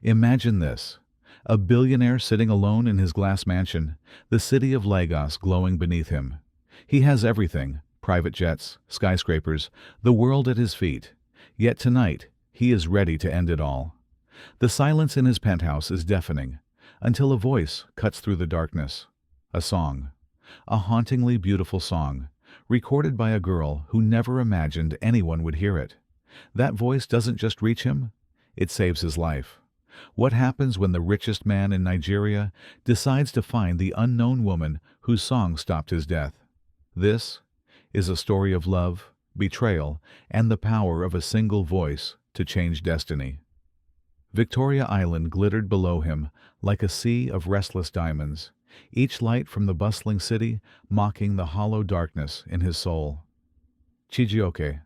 Imagine this. A billionaire sitting alone in his glass mansion, the city of Lagos glowing beneath him. He has everything, private jets, skyscrapers, the world at his feet. Yet tonight, he is ready to end it all. The silence in his penthouse is deafening, until a voice cuts through the darkness. A song. A hauntingly beautiful song, recorded by a girl who never imagined anyone would hear it. That voice doesn't just reach him, it saves his life. What happens when the richest man in Nigeria decides to find the unknown woman whose song stopped his death? This is a story of love, betrayal, and the power of a single voice to change destiny. Victoria Island glittered below him like a sea of restless diamonds, each light from the bustling city mocking the hollow darkness in his soul. Chijioke.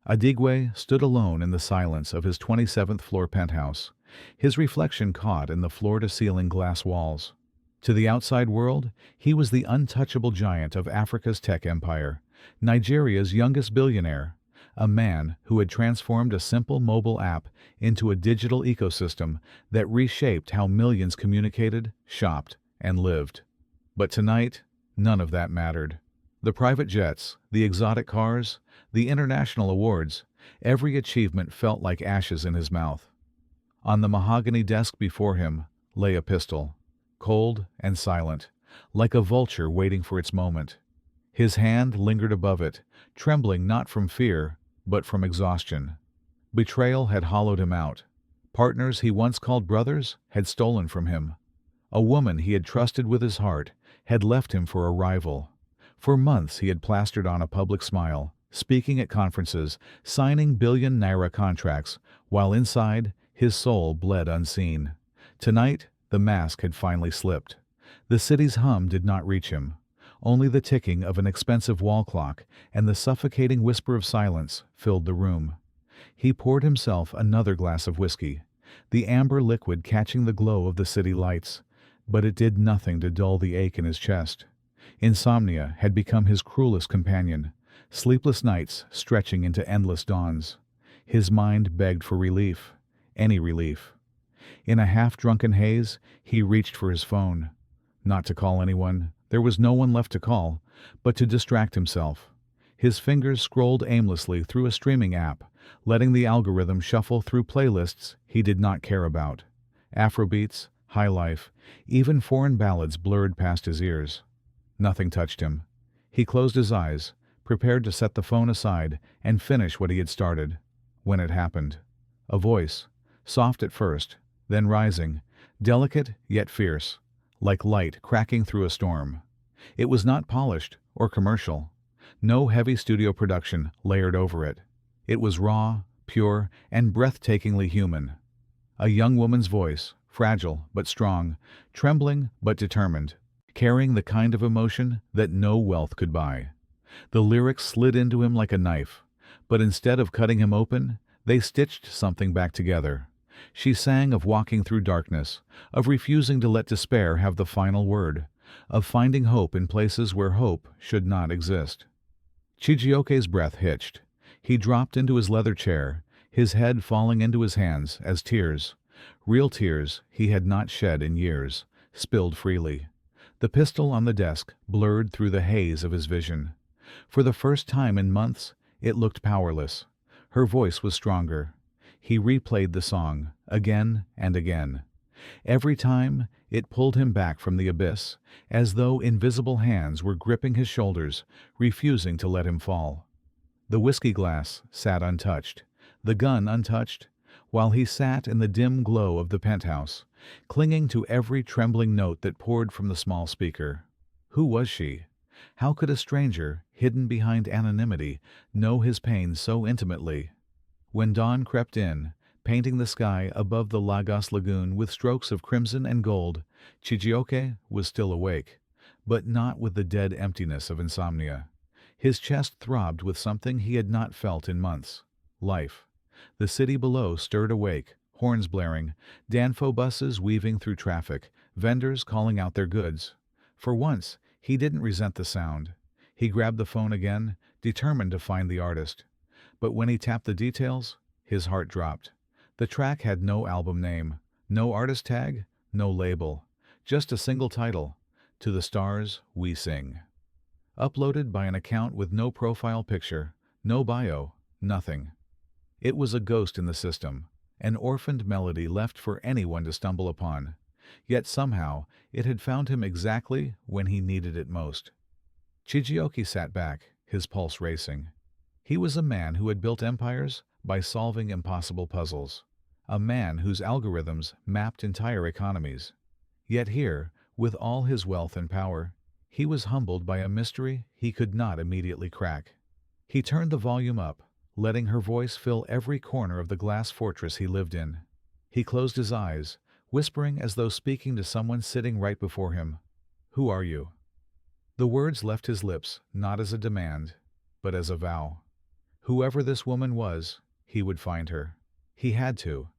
Adigwe stood alone in the silence of his 27th floor penthouse, his reflection caught in the floor-to-ceiling glass walls. To the outside world, he was the untouchable giant of Africa's tech empire, Nigeria's youngest billionaire, a man who had transformed a simple mobile app into a digital ecosystem that reshaped how millions communicated, shopped, and lived. But tonight, none of that mattered. The private jets, the exotic cars, the international awards, every achievement felt like ashes in his mouth. On the mahogany desk before him lay a pistol, cold and silent, like a vulture waiting for its moment. His hand lingered above it, trembling not from fear, but from exhaustion. Betrayal had hollowed him out. Partners he once called brothers had stolen from him. A woman he had trusted with his heart had left him for a rival. For months he had plastered on a public smile, speaking at conferences, signing billion-naira contracts, while inside, his soul bled unseen. Tonight, the mask had finally slipped. The city's hum did not reach him. Only the ticking of an expensive wall clock and the suffocating whisper of silence filled the room. He poured himself another glass of whiskey, the amber liquid catching the glow of the city lights, but it did nothing to dull the ache in his chest. Insomnia had become his cruelest companion, sleepless nights stretching into endless dawns. His mind begged for relief, any relief. In a half-drunken haze, he reached for his phone. Not to call anyone, there was no one left to call, but to distract himself. His fingers scrolled aimlessly through a streaming app, letting the algorithm shuffle through playlists he did not care about. Afrobeats, high life, even foreign ballads blurred past his ears. Nothing touched him. He closed his eyes, prepared to set the phone aside and finish what he had started. When it happened, a voice, soft at first, then rising, delicate yet fierce, like light cracking through a storm. It was not polished or commercial. No heavy studio production layered over it. It was raw, pure, and breathtakingly human. A young woman's voice, fragile but strong, trembling but determined, carrying the kind of emotion that no wealth could buy. The lyrics slid into him like a knife, but instead of cutting him open, they stitched something back together. She sang of walking through darkness, of refusing to let despair have the final word, of finding hope in places where hope should not exist. Chijioke's breath hitched. He dropped into his leather chair, his head falling into his hands as tears, real tears he had not shed in years, spilled freely. The pistol on the desk blurred through the haze of his vision. For the first time in months, it looked powerless. Her voice was stronger. He replayed the song, again and again. Every time, it pulled him back from the abyss, as though invisible hands were gripping his shoulders, refusing to let him fall. The whiskey glass sat untouched, the gun untouched, while he sat in the dim glow of the penthouse, clinging to every trembling note that poured from the small speaker. Who was she? How could a stranger, hidden behind anonymity, know his pain so intimately? When dawn crept in, painting the sky above the Lagos lagoon with strokes of crimson and gold, Chijioke was still awake, but not with the dead emptiness of insomnia. His chest throbbed with something he had not felt in months: life. The city below stirred awake, horns blaring, Danfo buses weaving through traffic, vendors calling out their goods. For once, he didn't resent the sound. He grabbed the phone again, determined to find the artist. But when he tapped the details, his heart dropped. The track had no album name, no artist tag, no label, just a single title, To the Stars We Sing. Uploaded by an account with no profile picture, no bio, nothing. It was a ghost in the system, an orphaned melody left for anyone to stumble upon. Yet somehow it had found him exactly when he needed it most. Chijioki sat back, his pulse racing. He was a man who had built empires by solving impossible puzzles, a man whose algorithms mapped entire economies. Yet here, with all his wealth and power, he was humbled by a mystery he could not immediately crack. He turned the volume up, letting her voice fill every corner of the glass fortress he lived in. He closed his eyes, whispering as though speaking to someone sitting right before him. "Who are you?" The words left his lips not as a demand, but as a vow. Whoever this woman was, he would find her. He had to.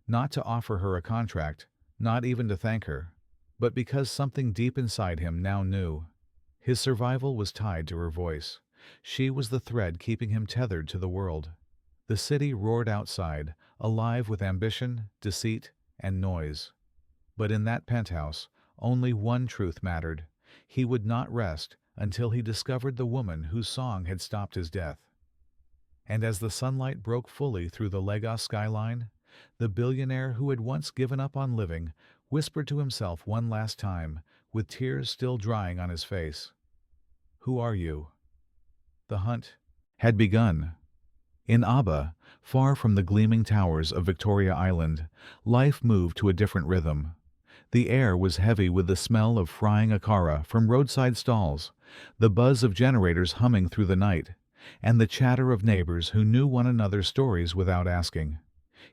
Not to offer her a contract, not even to thank her, but because something deep inside him now knew. His survival was tied to her voice. She was the thread keeping him tethered to the world. The city roared outside, alive with ambition, deceit, and noise. But in that penthouse, only one truth mattered. He would not rest until he discovered the woman whose song had stopped his death. And as the sunlight broke fully through the Lagos skyline, the billionaire who had once given up on living whispered to himself one last time, with tears still drying on his face. "Who are you?" The hunt had begun. In Aba, far from the gleaming towers of Victoria Island, life moved to a different rhythm. The air was heavy with the smell of frying akara from roadside stalls, the buzz of generators humming through the night, and the chatter of neighbors who knew one another's stories without asking.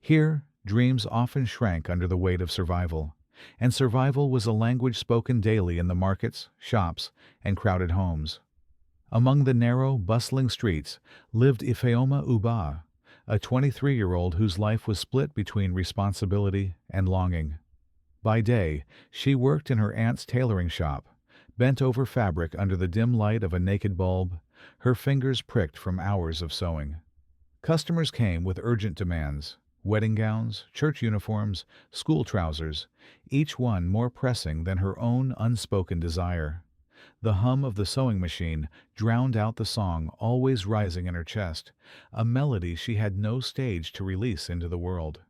Here, dreams often shrank under the weight of survival, and survival was a language spoken daily in the markets, shops, and crowded homes. Among the narrow, bustling streets lived Ifeoma Uba, a 23-year-old whose life was split between responsibility and longing. By day, she worked in her aunt's tailoring shop, bent over fabric under the dim light of a naked bulb, her fingers pricked from hours of sewing. Customers came with urgent demands: wedding gowns, church uniforms, school trousers, each one more pressing than her own unspoken desire. The hum of the sewing machine drowned out the song always rising in her chest, a melody she had no stage to release into the world.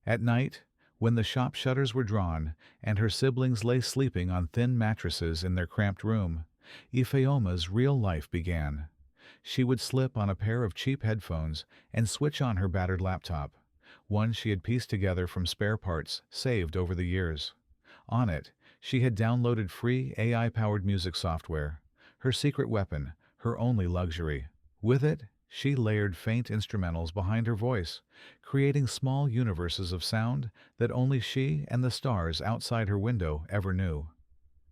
At night, when the shop shutters were drawn and her siblings lay sleeping on thin mattresses in their cramped room, Ifeoma's real life began. She would slip on a pair of cheap headphones and switch on her battered laptop, one she had pieced together from spare parts saved over the years. On it, she had downloaded free AI-powered music software, her secret weapon, her only luxury. With it, she layered faint instrumentals behind her voice, creating small universes of sound that only she and the stars outside her window ever knew.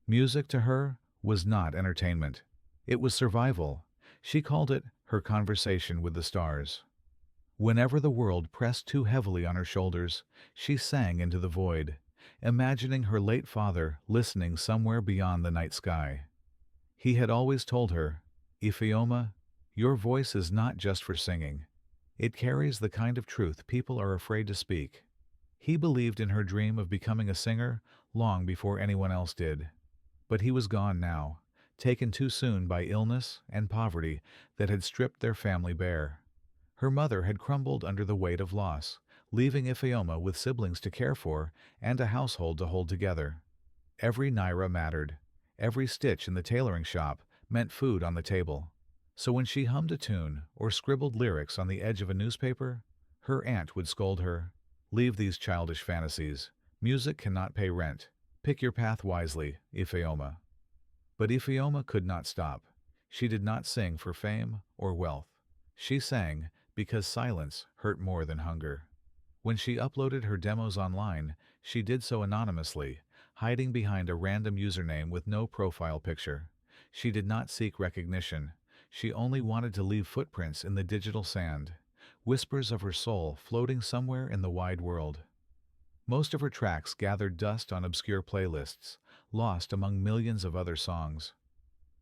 Music to her was not entertainment. It was survival. She called it her conversation with the stars. Whenever the world pressed too heavily on her shoulders, she sang into the void, imagining her late father listening somewhere beyond the night sky. He had always told her, "Ifeoma, your voice is not just for singing. It carries the kind of truth people are afraid to speak." He believed in her dream of becoming a singer long before anyone else did. But he was gone now, taken too soon by illness and poverty that had stripped their family bare. Her mother had crumbled under the weight of loss, leaving Ifeoma with siblings to care for and a household to hold together. Every naira mattered. Every stitch in the tailoring shop meant food on the table. So when she hummed a tune or scribbled lyrics on the edge of a newspaper, her aunt would scold her, "Leave these childish fantasies. Music cannot pay rent. Pick your path wisely, Ifeoma." But Ifeoma could not stop. She did not sing for fame or wealth. She sang because silence hurt more than hunger. When she uploaded her demos online, she did so anonymously, hiding behind a random username with no profile picture. She did not seek recognition. She only wanted to leave footprints in the digital sand, whispers of her soul floating somewhere in the wide world. Most of her tracks gathered dust on obscure playlists, lost among millions of other songs.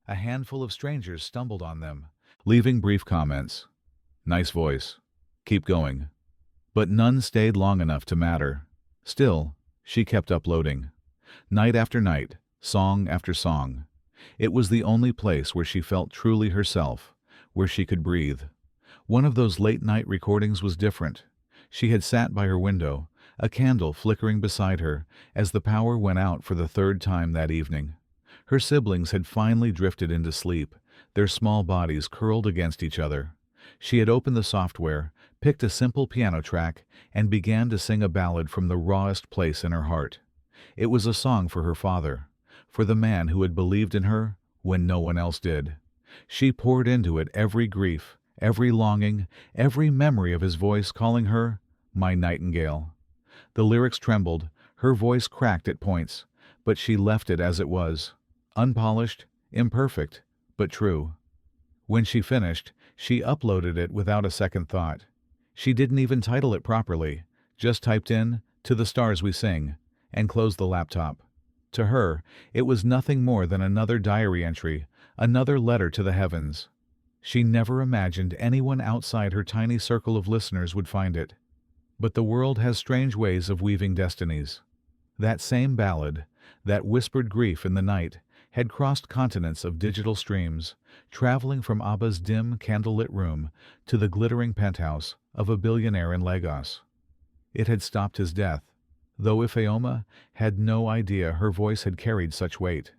A handful of strangers stumbled on them, leaving brief comments. "Nice voice. Keep going." But none stayed long enough to matter. Still, she kept uploading. Night after night, song after song. It was the only place where she felt truly herself, where she could breathe. One of those late-night recordings was different. She had sat by her window, a candle flickering beside her, as the power went out for the third time that evening. Her siblings had finally drifted into sleep, their small bodies curled against each other. She had opened the software, picked a simple piano track, and began to sing a ballad from the rawest place in her heart. It was a song for her father, for the man who had believed in her when no one else did. She poured into it every grief, every longing, every memory of his voice calling her, "My nightingale." The lyrics trembled, her voice cracked at points, but she left it as it was, unpolished, imperfect, but true. When she finished, she uploaded it without a second thought. She didn't even title it properly, just typed in, "To the Stars We Sing," and closed the laptop. To her, it was nothing more than another diary entry, another letter to the heavens. She never imagined anyone outside her tiny circle of listeners would find it. But the world has strange ways of weaving destinies. That same ballad, that whispered grief in the night, had crossed continents of digital streams, traveling from Abba's dim, candlelit room to the glittering penthouse of a billionaire in Lagos. It had stopped his death, though Ifeoma had no idea her voice had carried such weight.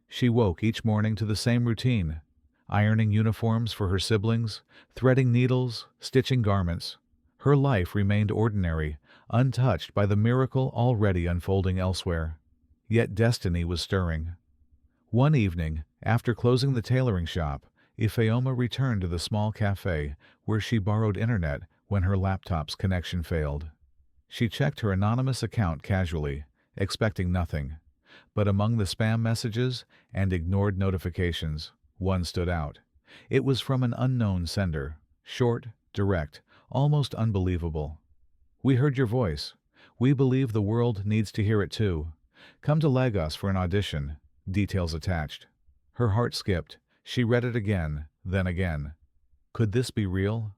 She woke each morning to the same routine, ironing uniforms for her siblings, threading needles, stitching garments. Her life remained ordinary, untouched by the miracle already unfolding elsewhere. Yet destiny was stirring. One evening, after closing the tailoring shop, Ifeoma returned to the small cafe where she borrowed internet when her laptop's connection failed. She checked her anonymous account casually, expecting nothing. But among the spam messages and ignored notifications, one stood out. It was from an unknown sender, short, direct, almost unbelievable. "We heard your voice. We believe the world needs to hear it too. Come to Lagos for an audition." Details attached. Her heart skipped. She read it again, then again. Could this be real?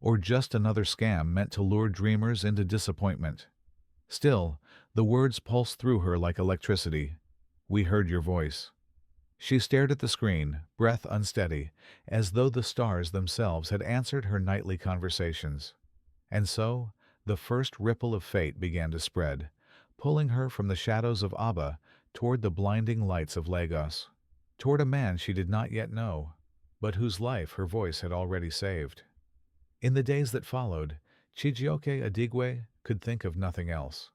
Or just another scam meant to lure dreamers into disappointment? Still, the words pulsed through her like electricity. "We heard your voice." She stared at the screen, breath unsteady, as though the stars themselves had answered her nightly conversations. And so, the first ripple of fate began to spread, pulling her from the shadows of Abba toward the blinding lights of Lagos, toward a man she did not yet know, but whose life her voice had already saved. In the days that followed, Chijioke Adigwe could think of nothing else.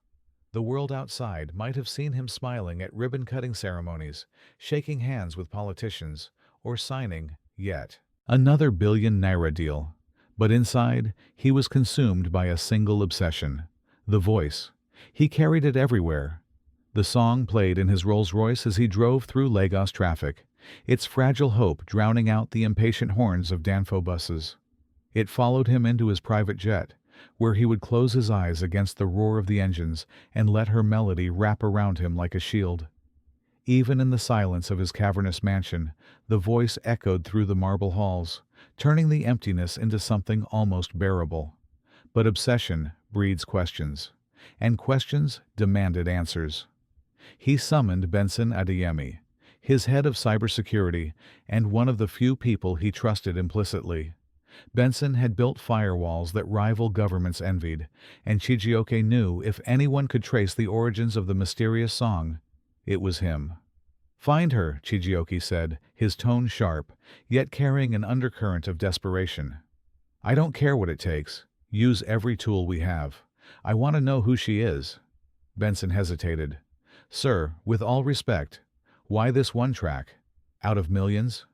The world outside might have seen him smiling at ribbon-cutting ceremonies, shaking hands with politicians, or signing, yet, another billion-naira deal. But inside, he was consumed by a single obsession: the voice. He carried it everywhere. The song played in his Rolls-Royce as he drove through Lagos traffic, its fragile hope drowning out the impatient horns of Danfo buses. It followed him into his private jet, where he would close his eyes against the roar of the engines and let her melody wrap around him like a shield. Even in the silence of his cavernous mansion, the voice echoed through the marble halls, turning the emptiness into something almost bearable. But obsession breeds questions, and questions demanded answers. He summoned Benson Adeyemi, his head of cybersecurity and one of the few people he trusted implicitly. Benson had built firewalls that rival governments envied, and Chijioke knew if anyone could trace the origins of the mysterious song, it was him. "Find her," Chijioke said, his tone sharp, yet carrying an undercurrent of desperation. "I don't care what it takes. Use every tool we have. I want to know who she is." Benson hesitated. "Sir, with all respect, why this one track? Out of millions?"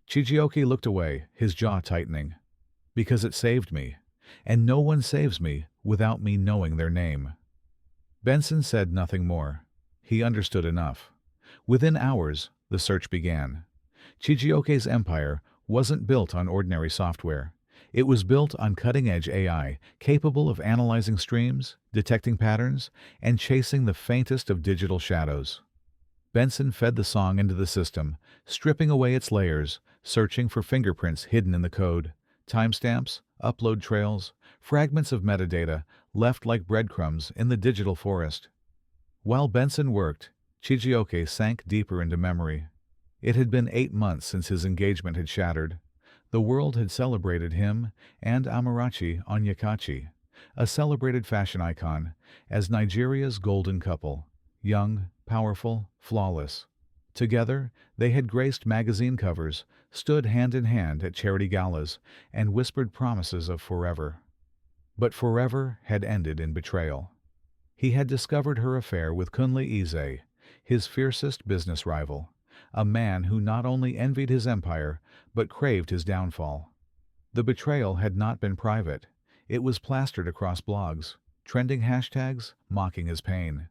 Chijioke looked away, his jaw tightening. "Because it saved me, and no one saves me without me knowing their name." Benson said nothing more. He understood enough. Within hours, the search began. Chijioke's empire wasn't built on ordinary software. It was built on cutting-edge AI, capable of analyzing streams, detecting patterns, and chasing the faintest of digital shadows. Benson fed the song into the system, stripping away its layers, searching for fingerprints hidden in the code, timestamps, upload trails, fragments of metadata left like breadcrumbs in the digital forest. While Benson worked, Chijioke sank deeper into memory. It had been 8 months since his engagement had shattered. The world had celebrated him and Amarachi Onyekachi, a celebrated fashion icon, as Nigeria's golden couple, young, powerful, flawless. Together, they had graced magazine covers, stood hand in hand at charity galas, and whispered promises of forever. But forever had ended in betrayal. He had discovered her affair with Kunle Ize, his fiercest business rival, a man who not only envied his empire, but craved his downfall. The betrayal had not been private. It was plastered across blogs, trending hashtags mocking his pain.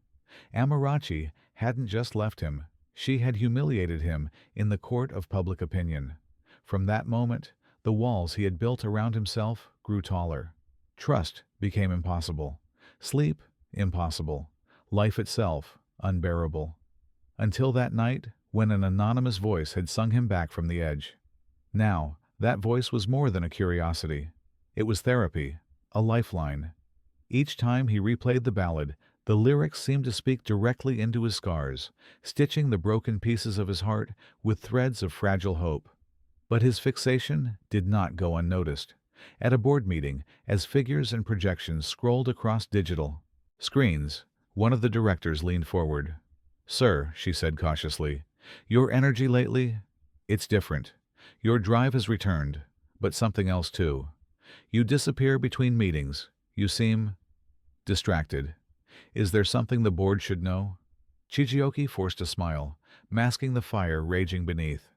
Amarachi hadn't just left him, she had humiliated him in the court of public opinion. From that moment, the walls he had built around himself grew taller. Trust became impossible. Sleep, impossible. Life itself, unbearable. Until that night, when an anonymous voice had sung him back from the edge. Now, that voice was more than a curiosity. It was therapy, a lifeline. Each time he replayed the ballad, the lyrics seemed to speak directly into his scars, stitching the broken pieces of his heart with threads of fragile hope. But his fixation did not go unnoticed. At a board meeting, as figures and projections scrolled across digital screens, one of the directors leaned forward. "Sir," she said cautiously, "your energy lately, it's different. Your drive has returned, but something else too. You disappear between meetings. You seem distracted. Is there something the board should know?" Chijioke forced a smile, masking the fire raging beneath.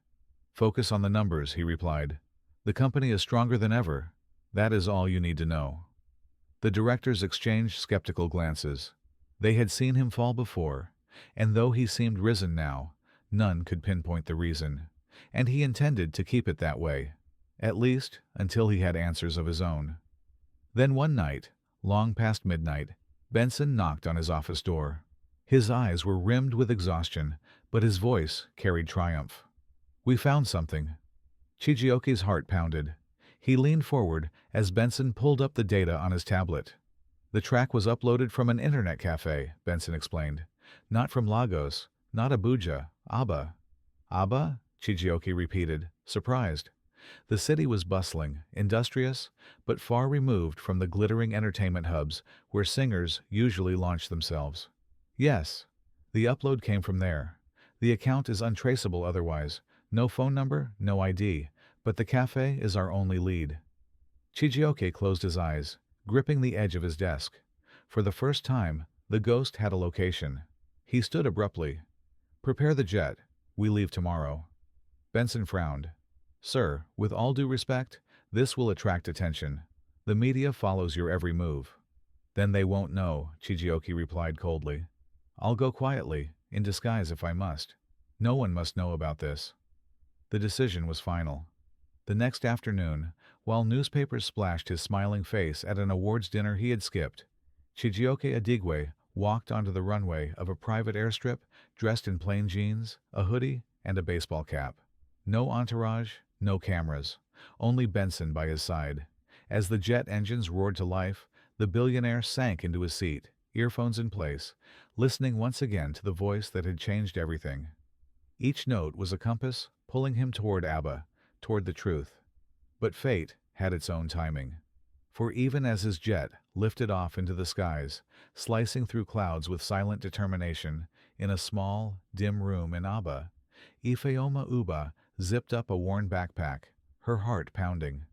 "Focus on the numbers," he replied. "The company is stronger than ever. That is all you need to know." The directors exchanged skeptical glances. They had seen him fall before, and though he seemed risen now, none could pinpoint the reason, and he intended to keep it that way, at least until he had answers of his own. Then one night, long past midnight, Benson knocked on his office door. His eyes were rimmed with exhaustion, but his voice carried triumph. "We found something." Chijioke's heart pounded. He leaned forward as Benson pulled up the data on his tablet. "The track was uploaded from an internet cafe," Benson explained. "Not from Lagos, not Abuja, Aba." "Aba?" Chijioke repeated, surprised. The city was bustling, industrious, but far removed from the glittering entertainment hubs where singers usually launch themselves. "Yes, the upload came from there. The account is untraceable otherwise. No phone number, no ID, but the cafe is our only lead." Chijioke closed his eyes, gripping the edge of his desk. For the first time, the ghost had a location. He stood abruptly. "Prepare the jet. We leave tomorrow." Benson frowned. "Sir, with all due respect, this will attract attention. The media follows your every move." "Then they won't know," Chijioke replied coldly. "I'll go quietly, in disguise if I must. No one must know about this." The decision was final. The next afternoon, while newspapers splashed his smiling face at an awards dinner he had skipped, Chijioke Adigwe walked onto the runway of a private airstrip dressed in plain jeans, a hoodie, and a baseball cap. No entourage, no cameras, only Benson by his side. As the jet engines roared to life, the billionaire sank into his seat, earphones in place, listening once again to the voice that had changed everything. Each note was a compass pulling him toward Abba, toward the truth. But fate had its own timing. For even as his jet lifted off into the skies, slicing through clouds with silent determination, in a small, dim room in Abba, Ifeoma Uba zipped up a worn backpack, her heart pounding.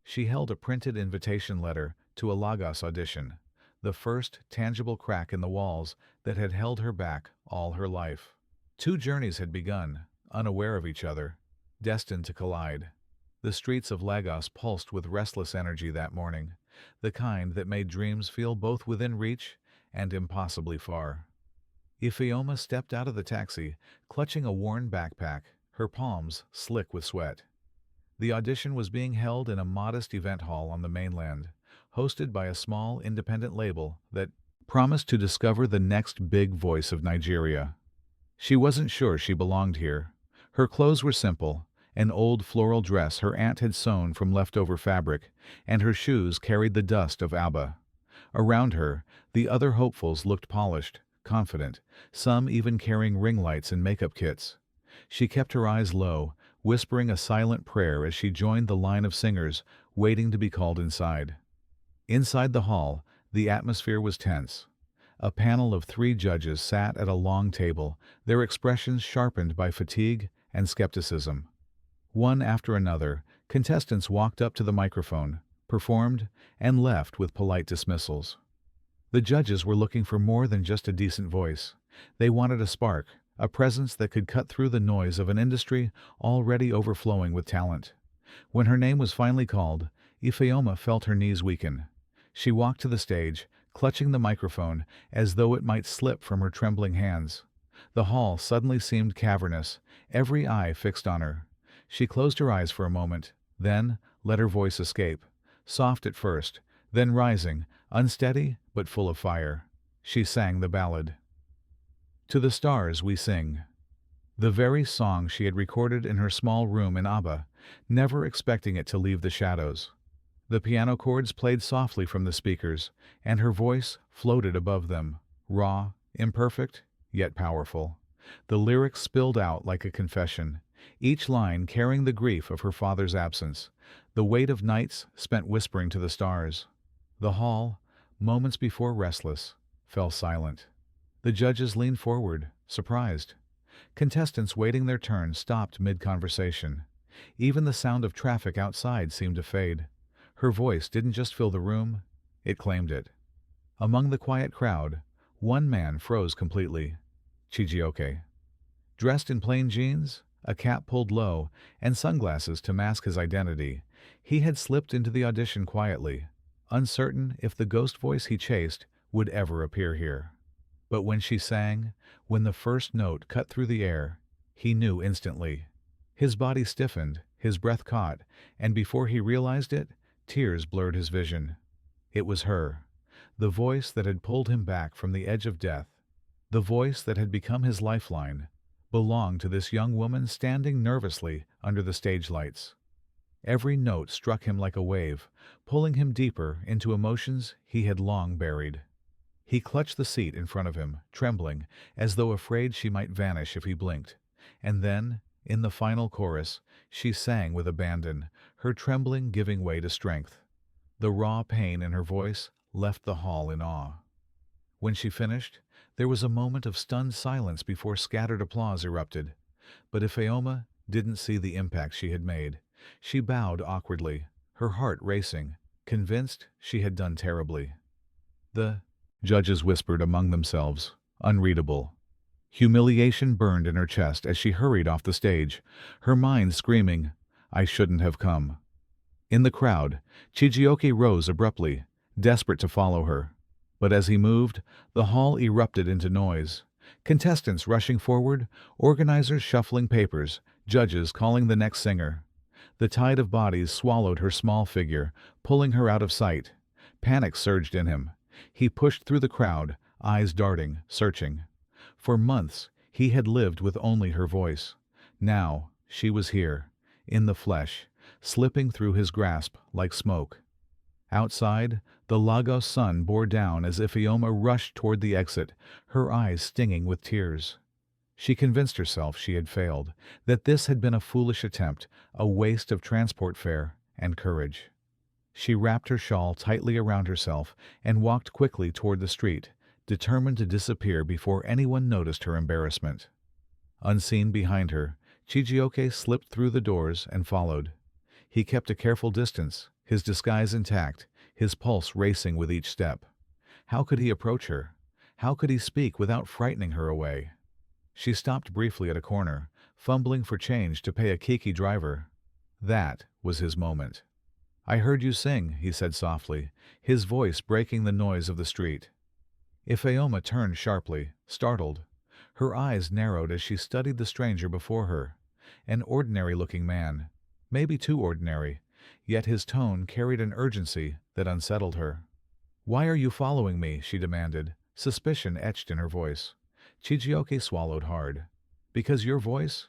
She held a printed invitation letter to a Lagos audition, the first tangible crack in the walls that had held her back all her life. 2 journeys had begun, unaware of each other, destined to collide. The streets of Lagos pulsed with restless energy that morning, the kind that made dreams feel both within reach and impossibly far. Ifeoma stepped out of the taxi, clutching a worn backpack, her palms slick with sweat. The audition was being held in a modest event hall on the mainland, hosted by a small independent label that promised to discover the next big voice of Nigeria. She wasn't sure she belonged here. Her clothes were simple, an old floral dress her aunt had sewn from leftover fabric, and her shoes carried the dust of Abba. Around her, the other hopefuls looked polished, confident, some even carrying ring lights and makeup kits. She kept her eyes low, whispering a silent prayer as she joined the line of singers, waiting to be called inside. Inside the hall, the atmosphere was tense. A panel of 3 judges sat at a long table, their expressions sharpened by fatigue and skepticism. One after another, contestants walked up to the microphone, performed, and left with polite dismissals. The judges were looking for more than just a decent voice. They wanted a spark, a presence that could cut through the noise of an industry already overflowing with talent. When her name was finally called, Ifeoma felt her knees weaken. She walked to the stage, clutching the microphone as though it might slip from her trembling hands. The hall suddenly seemed cavernous, every eye fixed on her. She closed her eyes for a moment, then let her voice escape, soft at first, then rising, unsteady but full of fire. She sang the ballad. To the Stars We Sing. The very song she had recorded in her small room in Abba, never expecting it to leave the shadows. The piano chords played softly from the speakers, and her voice floated above them, raw, imperfect, yet powerful. The lyrics spilled out like a confession, each line carrying the grief of her father's absence, the weight of nights spent whispering to the stars. The hall, moments before restless, fell silent. The judges leaned forward, surprised. Contestants waiting their turn stopped mid-conversation. Even the sound of traffic outside seemed to fade. Her voice didn't just fill the room, it claimed it. Among the quiet crowd, one man froze completely. Chijioke. Dressed in plain jeans, a cap pulled low, and sunglasses to mask his identity, he had slipped into the audition quietly, uncertain if the ghost voice he chased would ever appear here. But when she sang, when the first note cut through the air, he knew instantly. His body stiffened, his breath caught, and before he realized it, tears blurred his vision. It was her, the voice that had pulled him back from the edge of death, the voice that had become his lifeline, belonged to this young woman standing nervously under the stage lights. Every note struck him like a wave, pulling him deeper into emotions he had long buried. He clutched the seat in front of him, trembling, as though afraid she might vanish if he blinked. And then, in the final chorus, she sang with abandon, her trembling giving way to strength. The raw pain in her voice left the hall in awe. When she finished, there was a moment of stunned silence before scattered applause erupted. But Ifeoma didn't see the impact she had made. She bowed awkwardly, her heart racing, convinced she had done terribly. The judges whispered among themselves, unreadable. Humiliation burned in her chest as she hurried off the stage, her mind screaming, "I shouldn't have come." In the crowd, Chijioke rose abruptly, desperate to follow her. But as he moved, the hall erupted into noise. Contestants rushing forward, organizers shuffling papers, judges calling the next singer. The tide of bodies swallowed her small figure, pulling her out of sight. Panic surged in him. He pushed through the crowd, eyes darting, searching. For months, he had lived with only her voice. Now, she was here, in the flesh, slipping through his grasp like smoke. Outside, the Lagos sun bore down as Ifeoma rushed toward the exit, her eyes stinging with tears. She convinced herself she had failed, that this had been a foolish attempt, a waste of transport fare and courage. She wrapped her shawl tightly around herself and walked quickly toward the street, determined to disappear before anyone noticed her embarrassment. Unseen behind her, Chijioke slipped through the doors and followed. He kept a careful distance, his disguise intact, his pulse racing with each step. How could he approach her? How could he speak without frightening her away? She stopped briefly at a corner, fumbling for change to pay a Kiki driver. That was his moment. "I heard you sing," he said softly, his voice breaking the noise of the street. Ifeoma turned sharply, startled. Her eyes narrowed as she studied the stranger before her. An ordinary-looking man, maybe too ordinary, yet his tone carried an urgency that unsettled her. "Why are you following me?" she demanded, suspicion etched in her voice. Chijioke swallowed hard. "Because your voice?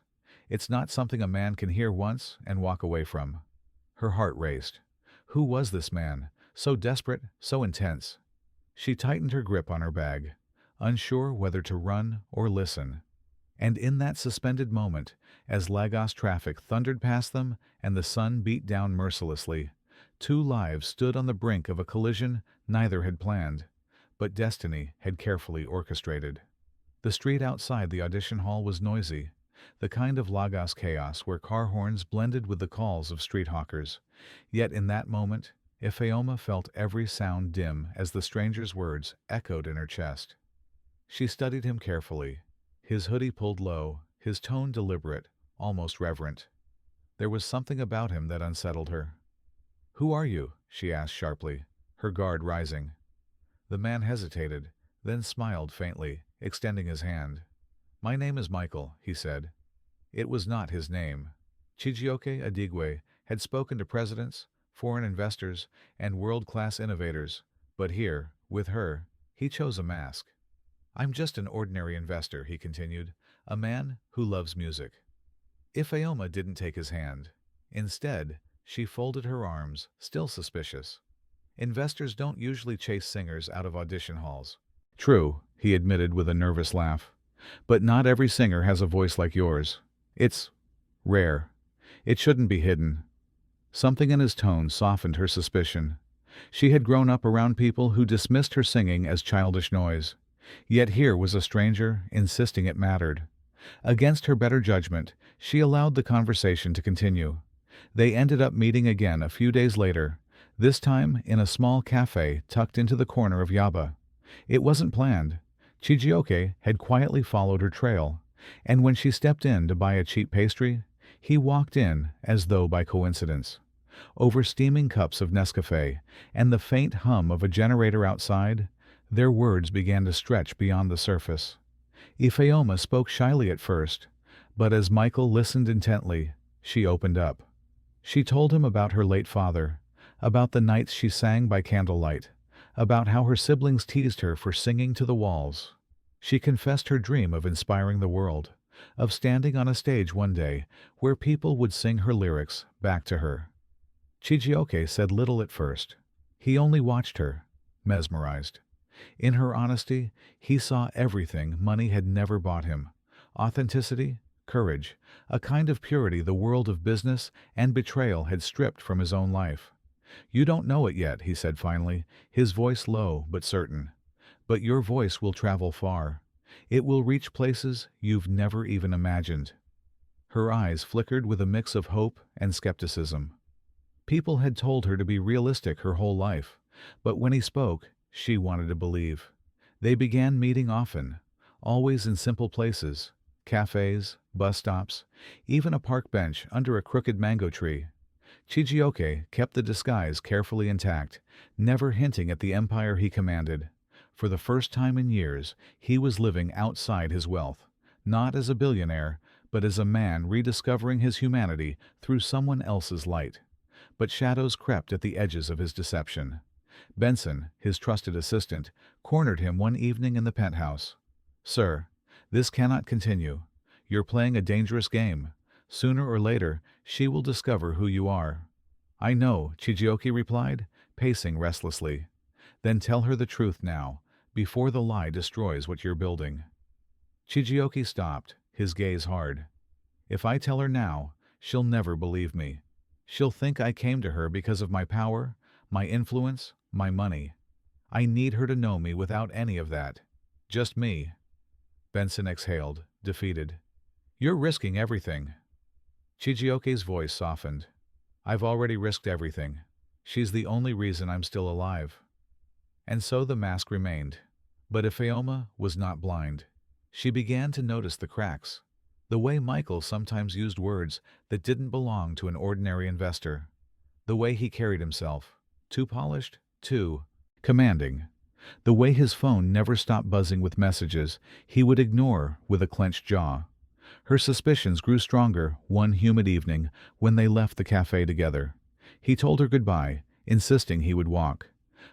It's not something a man can hear once and walk away from. Her heart raced. Who was this man? So desperate, so intense. She tightened her grip on her bag, unsure whether to run or listen. And in that suspended moment, as Lagos traffic thundered past them and the sun beat down mercilessly, two lives stood on the brink of a collision neither had planned, but destiny had carefully orchestrated. The street outside the audition hall was noisy, the kind of Lagos chaos where car horns blended with the calls of street hawkers. Yet in that moment, Ifeoma felt every sound dim as the stranger's words echoed in her chest. She studied him carefully, his hoodie pulled low, his tone deliberate, almost reverent. There was something about him that unsettled her. "Who are you?" she asked sharply, her guard rising. The man hesitated, then smiled faintly, extending his hand. "My name is Michael," he said. It was not his name. Chijioke Adigwe had spoken to presidents, foreign investors, and world-class innovators, but here, with her, he chose a mask. "I'm just an ordinary investor," he continued, "a man who loves music." Ifeoma didn't take his hand. Instead, she folded her arms, still suspicious. Investors don't usually chase singers out of audition halls. "True," he admitted with a nervous laugh. "But not every singer has a voice like yours. It's rare. It shouldn't be hidden." Something in his tone softened her suspicion. She had grown up around people who dismissed her singing as childish noise. Yet here was a stranger insisting it mattered. Against her better judgment, she allowed the conversation to continue. They ended up meeting again a few days later, this time in a small cafe tucked into the corner of Yaba. It wasn't planned. Chijioke had quietly followed her trail, and when she stepped in to buy a cheap pastry, he walked in as though by coincidence. Over steaming cups of Nescafe and the faint hum of a generator outside, their words began to stretch beyond the surface. Ifeoma spoke shyly at first, but as Michael listened intently, she opened up. She told him about her late father, about the nights she sang by candlelight, about how her siblings teased her for singing to the walls. She confessed her dream of inspiring the world, of standing on a stage one day where people would sing her lyrics back to her. Chijioke said little at first. He only watched her, mesmerized. In her honesty, he saw everything money had never bought him: authenticity, courage, a kind of purity the world of business and betrayal had stripped from his own life. "You don't know it yet," he said finally, his voice low but certain. "But your voice will travel far. It will reach places you've never even imagined." Her eyes flickered with a mix of hope and skepticism. People had told her to be realistic her whole life, but when he spoke, she wanted to believe. They began meeting often, always in simple places: cafes, bus stops, even a park bench under a crooked mango tree. Chijioke kept the disguise carefully intact, never hinting at the empire he commanded. For the first time in years, he was living outside his wealth, not as a billionaire, but as a man rediscovering his humanity through someone else's light. But shadows crept at the edges of his deception. Benson, his trusted assistant, cornered him one evening in the penthouse. "Sir, this cannot continue. You're playing a dangerous game. Sooner or later, she will discover who you are." "I know," Chijioke replied, pacing restlessly. "Then tell her the truth now, before the lie destroys what you're building." Chijioke stopped, his gaze hard. "If I tell her now, she'll never believe me. She'll think I came to her because of my power, my influence, my money. I need her to know me without any of that. Just me." Benson exhaled, defeated. "You're risking everything." Chijioke's voice softened. "I've already risked everything. She's the only reason I'm still alive." And so the mask remained. But Ifeoma was not blind. She began to notice the cracks. The way Michael sometimes used words that didn't belong to an ordinary investor. The way he carried himself. Too polished, too commanding. The way his phone never stopped buzzing with messages he would ignore with a clenched jaw. Her suspicions grew stronger one humid evening when they left the cafe together. He told her goodbye, insisting he would walk.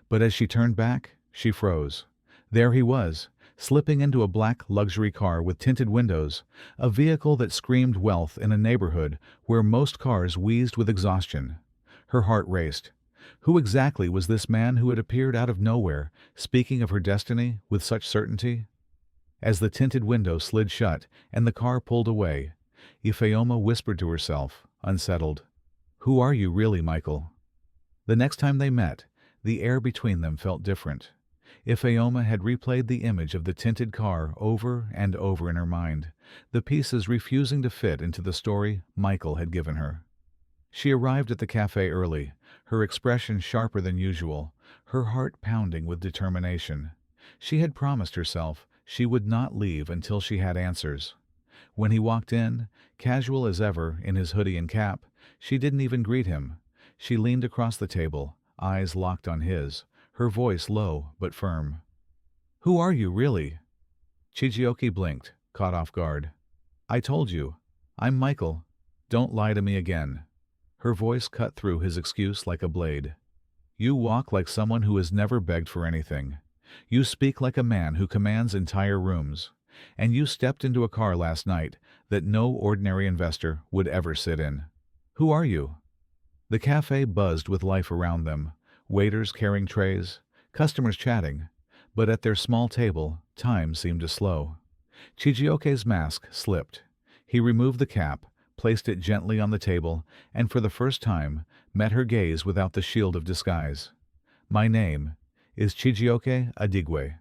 But as she turned back, she froze. There he was, slipping into a black luxury car with tinted windows, a vehicle that screamed wealth in a neighborhood where most cars wheezed with exhaustion. Her heart raced. Who exactly was this man who had appeared out of nowhere, speaking of her destiny with such certainty? As the tinted window slid shut and the car pulled away, Ifeoma whispered to herself, unsettled, "Who are you really, Michael?" The next time they met, the air between them felt different. Ifeoma had replayed the image of the tinted car over and over in her mind, the pieces refusing to fit into the story Michael had given her. She arrived at the cafe early, her expression sharper than usual, her heart pounding with determination. She had promised herself she would not leave until she had answers. When he walked in, casual as ever in his hoodie and cap, she didn't even greet him. She leaned across the table, eyes locked on his, her voice low but firm. "Who are you, really?" Chijioke blinked, caught off guard. "I told you. I'm Michael. Don't lie to me again." Her voice cut through his excuse like a blade. "You walk like someone who has never begged for anything. You speak like a man who commands entire rooms. And you stepped into a car last night that no ordinary investor would ever sit in. Who are you?" The cafe buzzed with life around them, waiters carrying trays, customers chatting, but at their small table, time seemed to slow. Chijioke's mask slipped. He removed the cap, placed it gently on the table, and for the first time met her gaze without the shield of disguise. "My name is Chijioke Adigwe."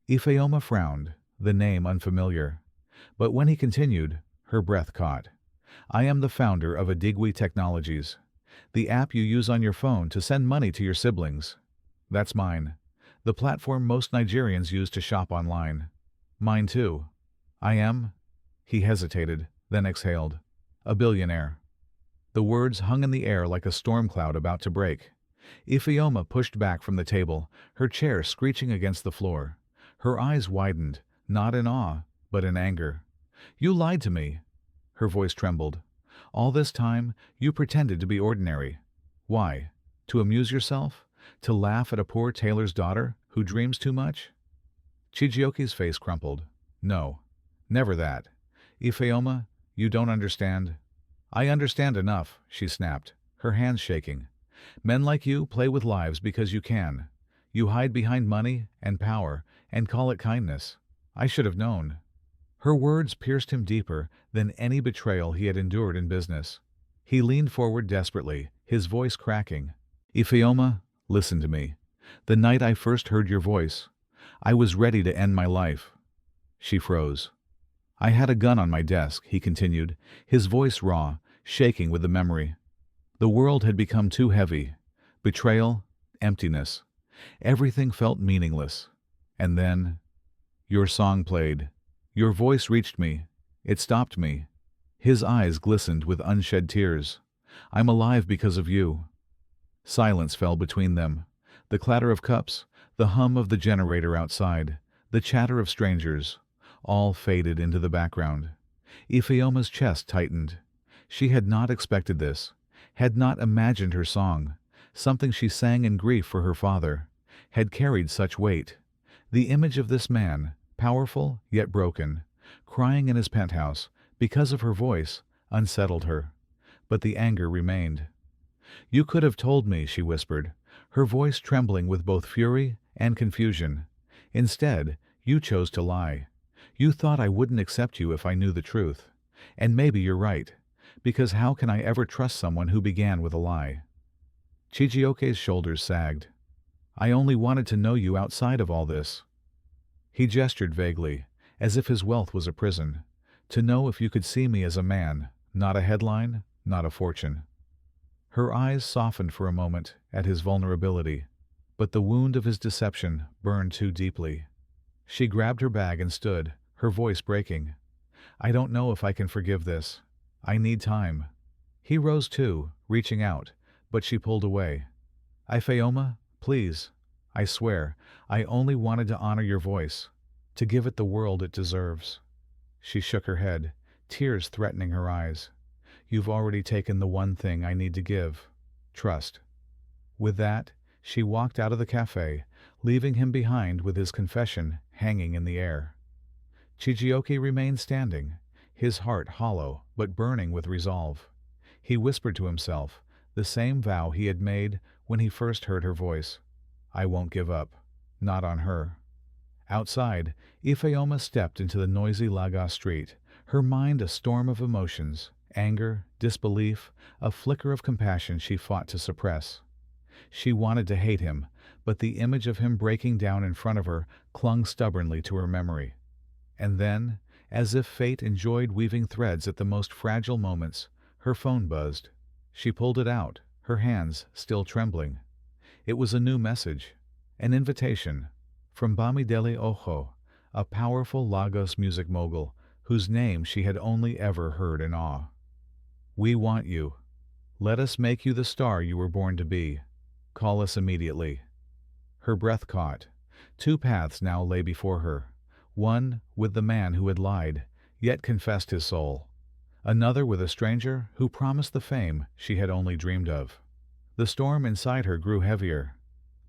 Ifeoma frowned, the name unfamiliar. But when he continued, her breath caught. "I am the founder of Adigwe Technologies, the app you use on your phone to send money to your siblings. That's mine. The platform most Nigerians use to shop online. Mine too. I am—" he hesitated, then exhaled, "a billionaire." The words hung in the air like a storm cloud about to break. Ifeoma pushed back from the table, her chair screeching against the floor. Her eyes widened, not in awe, but in anger. "You lied to me." Her voice trembled. "All this time, you pretended to be ordinary. Why? To amuse yourself? To laugh at a poor tailor's daughter who dreams too much?" Chijioke's face crumpled. "No, never that. Ifeoma, you don't understand." "I understand enough," she snapped, her hands shaking. "Men like you play with lives because you can. You hide behind money and power and call it kindness. I should have known." Her words pierced him deeper than any betrayal he had endured in business. He leaned forward desperately, his voice cracking. "Ifeoma, listen to me. The night I first heard your voice, I was ready to end my life." She froze. "I had a gun on my desk," he continued, his voice raw, shaking with the memory. "The world had become too heavy. Betrayal, emptiness. Everything felt meaningless. And then, your song played. Your voice reached me. It stopped me." His eyes glistened with unshed tears. "I'm alive because of you." Silence fell between them. The clatter of cups, the hum of the generator outside, the chatter of strangers, all faded into the background. Ifeoma's chest tightened. She had not expected this, had not imagined her song, something she sang in grief for her father, had carried such weight. The image of this man, powerful yet broken, crying in his penthouse because of her voice, unsettled her. But the anger remained. "You could have told me," she whispered, her voice trembling with both fury and confusion. "Instead, you chose to lie. You thought I wouldn't accept you if I knew the truth. And maybe you're right, because how can I ever trust someone who began with a lie?" Chijioke's shoulders sagged. "I only wanted to know you outside of all this." He gestured vaguely, as if his wealth was a prison. "To know if you could see me as a man, not a headline, not a fortune." Her eyes softened for a moment at his vulnerability, but the wound of his deception burned too deeply. She grabbed her bag and stood, her voice breaking. "I don't know if I can forgive this. I need time." He rose too, reaching out, but she pulled away. "Ifeoma, please. I swear, I only wanted to honor your voice, to give it the world it deserves." She shook her head, tears threatening her eyes. "You've already taken the one thing I need to give. Trust." With that, she walked out of the cafe, leaving him behind with his confession hanging in the air. Chijioke remained standing, his heart hollow but burning with resolve. He whispered to himself the same vow he had made when he first heard her voice. I won't give up. Not on her. Outside, Ifeoma stepped into the noisy Lagos street, her mind a storm of emotions, anger, disbelief, a flicker of compassion she fought to suppress. She wanted to hate him, but the image of him breaking down in front of her clung stubbornly to her memory. And then, as if fate enjoyed weaving threads at the most fragile moments, her phone buzzed. She pulled it out, her hands still trembling. It was a new message, an invitation, from Bamidele Ojo, a powerful Lagos music mogul whose name she had only ever heard in awe. We want you. Let us make you the star you were born to be. Call us immediately. Her breath caught. 2 paths now lay before her. One with the man who had lied, yet confessed his soul. Another with a stranger who promised the fame she had only dreamed of. The storm inside her grew heavier.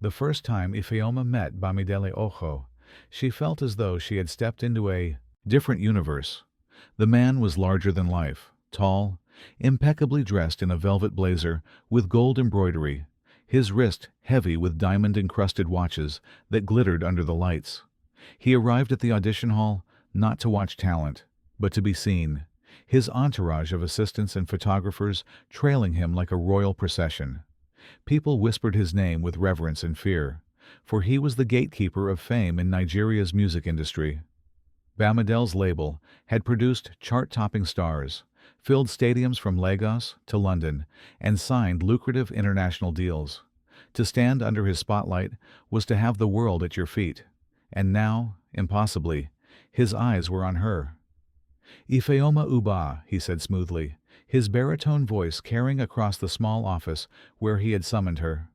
The first time Ifeoma met Bamidele Ojo, she felt as though she had stepped into a different universe. The man was larger than life, tall, impeccably dressed in a velvet blazer with gold embroidery, his wrist heavy with diamond-encrusted watches that glittered under the lights. He arrived at the audition hall not to watch talent, but to be seen, his entourage of assistants and photographers trailing him like a royal procession. People whispered his name with reverence and fear, for he was the gatekeeper of fame in Nigeria's music industry. Bamidele's label had produced chart-topping stars, filled stadiums from Lagos to London, and signed lucrative international deals. To stand under his spotlight was to have the world at your feet, and now, impossibly, his eyes were on her. Ifeoma Uba, he said smoothly, his baritone voice carrying across the small office where he had summoned her.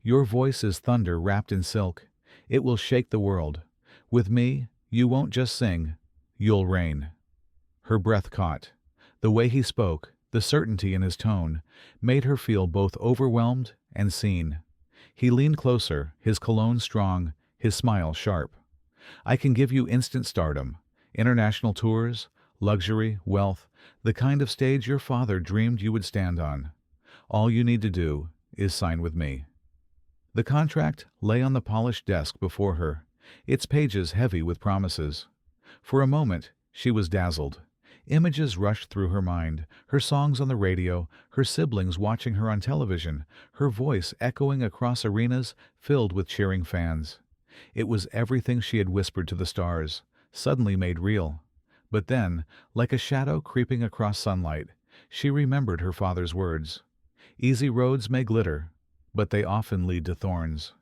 Your voice is thunder wrapped in silk. It will shake the world. With me, you won't just sing, you'll reign. Her breath caught. The way he spoke, the certainty in his tone, made her feel both overwhelmed and seen. He leaned closer, his cologne strong, his smile sharp. I can give you instant stardom, international tours, luxury, wealth, the kind of stage your father dreamed you would stand on. All you need to do is sign with me. The contract lay on the polished desk before her, its pages heavy with promises. For a moment, she was dazzled. Images rushed through her mind, her songs on the radio, her siblings watching her on television, her voice echoing across arenas filled with cheering fans. It was everything she had whispered to the stars, suddenly made real. But then, like a shadow creeping across sunlight, she remembered her father's words. Easy roads may glitter, but they often lead to thorns.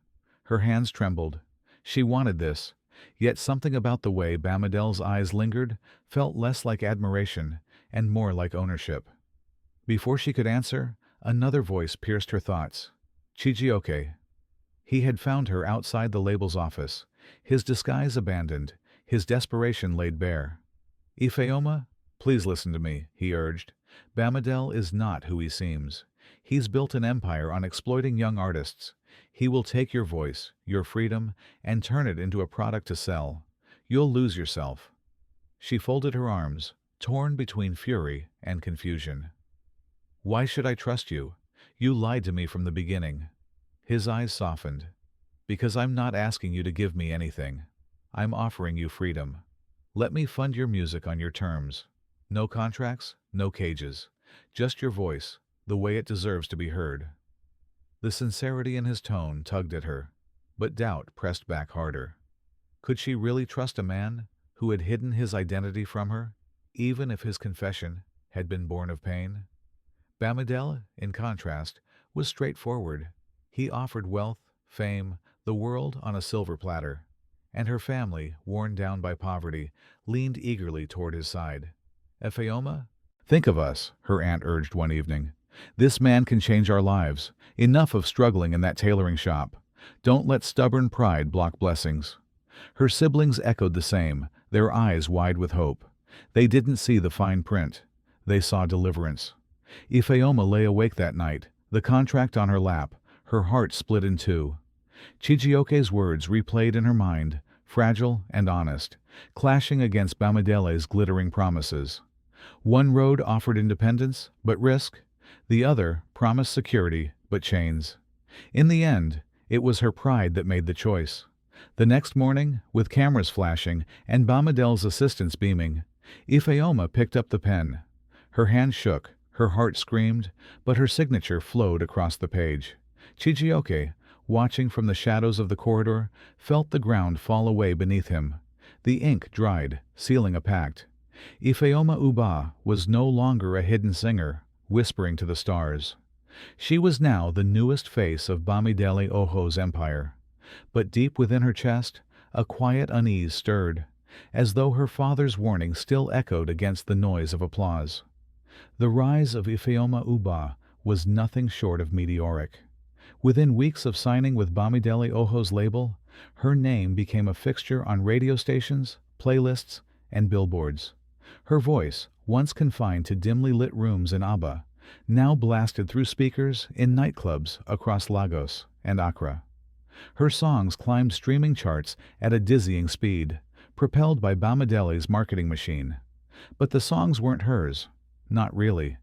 Her hands trembled. She wanted this, yet something about the way Bamidele's eyes lingered felt less like admiration and more like ownership. Before she could answer, another voice pierced her thoughts. Chijioke. He had found her outside the label's office, his disguise abandoned, his desperation laid bare. Ifeoma, please listen to me, he urged. Bamidele is not who he seems. He's built an empire on exploiting young artists. He will take your voice, your freedom, and turn it into a product to sell. You'll lose yourself. She folded her arms, torn between fury and confusion. Why should I trust you? You lied to me from the beginning. His eyes softened. Because I'm not asking you to give me anything. I'm offering you freedom. Let me fund your music on your terms. No contracts, no cages. Just your voice, the way it deserves to be heard. The sincerity in his tone tugged at her, but doubt pressed back harder. Could she really trust a man who had hidden his identity from her, even if his confession had been born of pain? Bamidele, in contrast, was straightforward. He offered wealth, fame, the world on a silver platter, and her family, worn down by poverty, leaned eagerly toward his side. Ifeoma? Think of us, her aunt urged one evening. This man can change our lives. Enough of struggling in that tailoring shop. Don't let stubborn pride block blessings. Her siblings echoed the same, their eyes wide with hope. They didn't see the fine print. They saw deliverance. Ifeoma lay awake that night, the contract on her lap, her heart split in two. Chijioke's words replayed in her mind, fragile and honest, clashing against Bamidele's glittering promises. One road offered independence, but risk. The other promised security, but chains. In the end, it was her pride that made the choice. The next morning, with cameras flashing and Bamidele's assistants beaming, Ifeoma picked up the pen. Her hand shook, her heart screamed, but her signature flowed across the page. Chijioke, watching from the shadows of the corridor, felt the ground fall away beneath him. The ink dried, sealing a pact. Ifeoma Uba was no longer a hidden singer, whispering to the stars. She was now the newest face of Bamidele Ojo's empire. But deep within her chest, a quiet unease stirred, as though her father's warning still echoed against the noise of applause. The rise of Ifeoma Uba was nothing short of meteoric. Within weeks of signing with Bamidele Ojo's label, her name became a fixture on radio stations, playlists, and billboards. Her voice, once confined to dimly lit rooms in Aba, now blasted through speakers in nightclubs across Lagos and Accra. Her songs climbed streaming charts at a dizzying speed, propelled by Bamidele's marketing machine. But the songs weren't hers. Not really.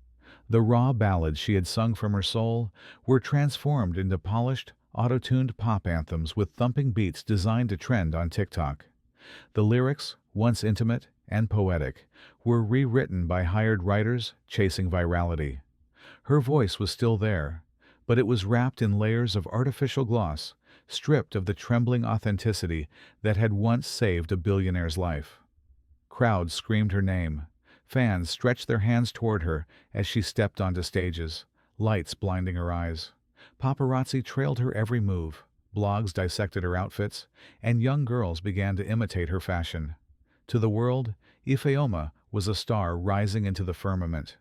The raw ballads she had sung from her soul were transformed into polished, auto-tuned pop anthems with thumping beats designed to trend on TikTok. The lyrics, once intimate and poetic, were rewritten by hired writers chasing virality. Her voice was still there, but it was wrapped in layers of artificial gloss, stripped of the trembling authenticity that had once saved a billionaire's life. Crowds screamed her name. Fans stretched their hands toward her as she stepped onto stages, lights blinding her eyes. Paparazzi trailed her every move, blogs dissected her outfits, and young girls began to imitate her fashion. To the world, Ifeoma was a star rising into the firmament.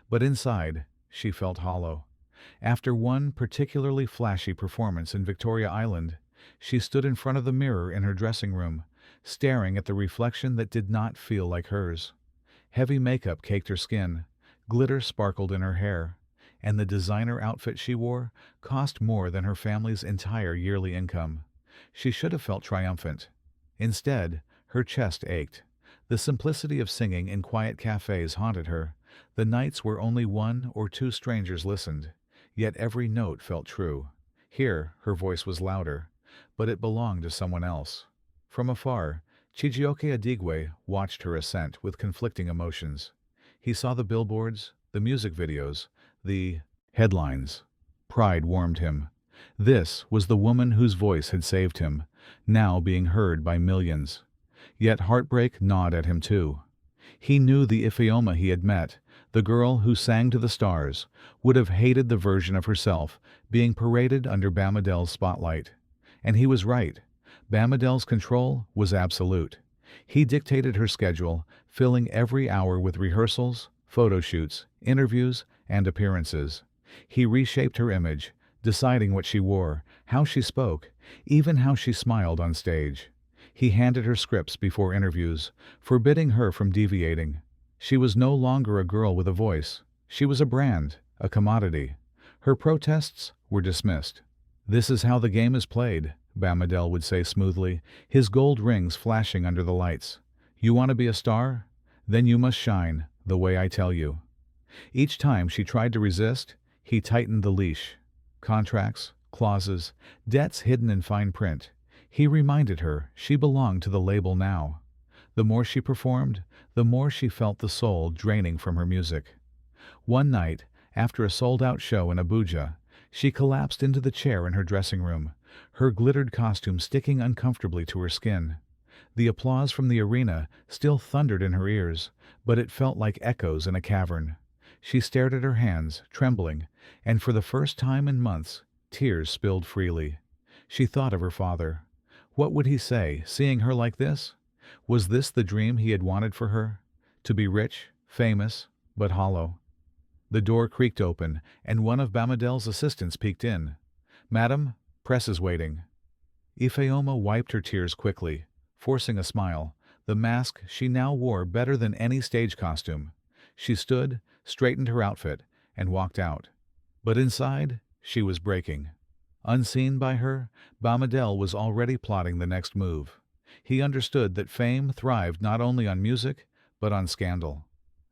But inside, she felt hollow. After one particularly flashy performance in Victoria Island, she stood in front of the mirror in her dressing room, staring at the reflection that did not feel like hers. Heavy makeup caked her skin, glitter sparkled in her hair, and the designer outfit she wore cost more than her family's entire yearly income. She should have felt triumphant. Instead, her chest ached. The simplicity of singing in quiet cafes haunted her, the nights where only one or two strangers listened, yet every note felt true. Here, her voice was louder, but it belonged to someone else. From afar, Chijioke Adigwe watched her ascent with conflicting emotions. He saw the billboards, the music videos, the headlines. Pride warmed him. This was the woman whose voice had saved him, now being heard by millions. Yet heartbreak gnawed at him too. He knew the Ifeoma he had met, the girl who sang to the stars, would have hated the version of herself being paraded under Bamidele's spotlight. And he was right. Bamidele's control was absolute. He dictated her schedule, filling every hour with rehearsals, photo shoots, interviews, and appearances. He reshaped her image, deciding what she wore, how she spoke, even how she smiled on stage. He handed her scripts before interviews, forbidding her from deviating. She was no longer a girl with a voice. She was a brand, a commodity. Her protests were dismissed. "This is how the game is played," Bamidele would say smoothly, his gold rings flashing under the lights. "You want to be a star? Then you must shine, the way I tell you." Each time she tried to resist, he tightened the leash. Contracts, clauses, debts hidden in fine print. He reminded her she belonged to the label now. The more she performed, the more she felt the soul draining from her music. One night, after a sold-out show in Abuja, she collapsed into the chair in her dressing room, her glittered costume sticking uncomfortably to her skin. The applause from the arena still thundered in her ears, but it felt like echoes in a cavern. She stared at her hands, trembling, and for the first time in months, tears spilled freely. She thought of her father. What would he say, seeing her like this? Was this the dream he had wanted for her? To be rich, famous, but hollow. The door creaked open, and one of Bamidele's assistants peeked in. "Madam, press is waiting." Ifeoma wiped her tears quickly, forcing a smile, the mask she now wore better than any stage costume. She stood, straightened her outfit, and walked out. But inside, she was breaking. Unseen by her, Bamidele was already plotting the next move. He understood that fame thrived not only on music, but on scandal.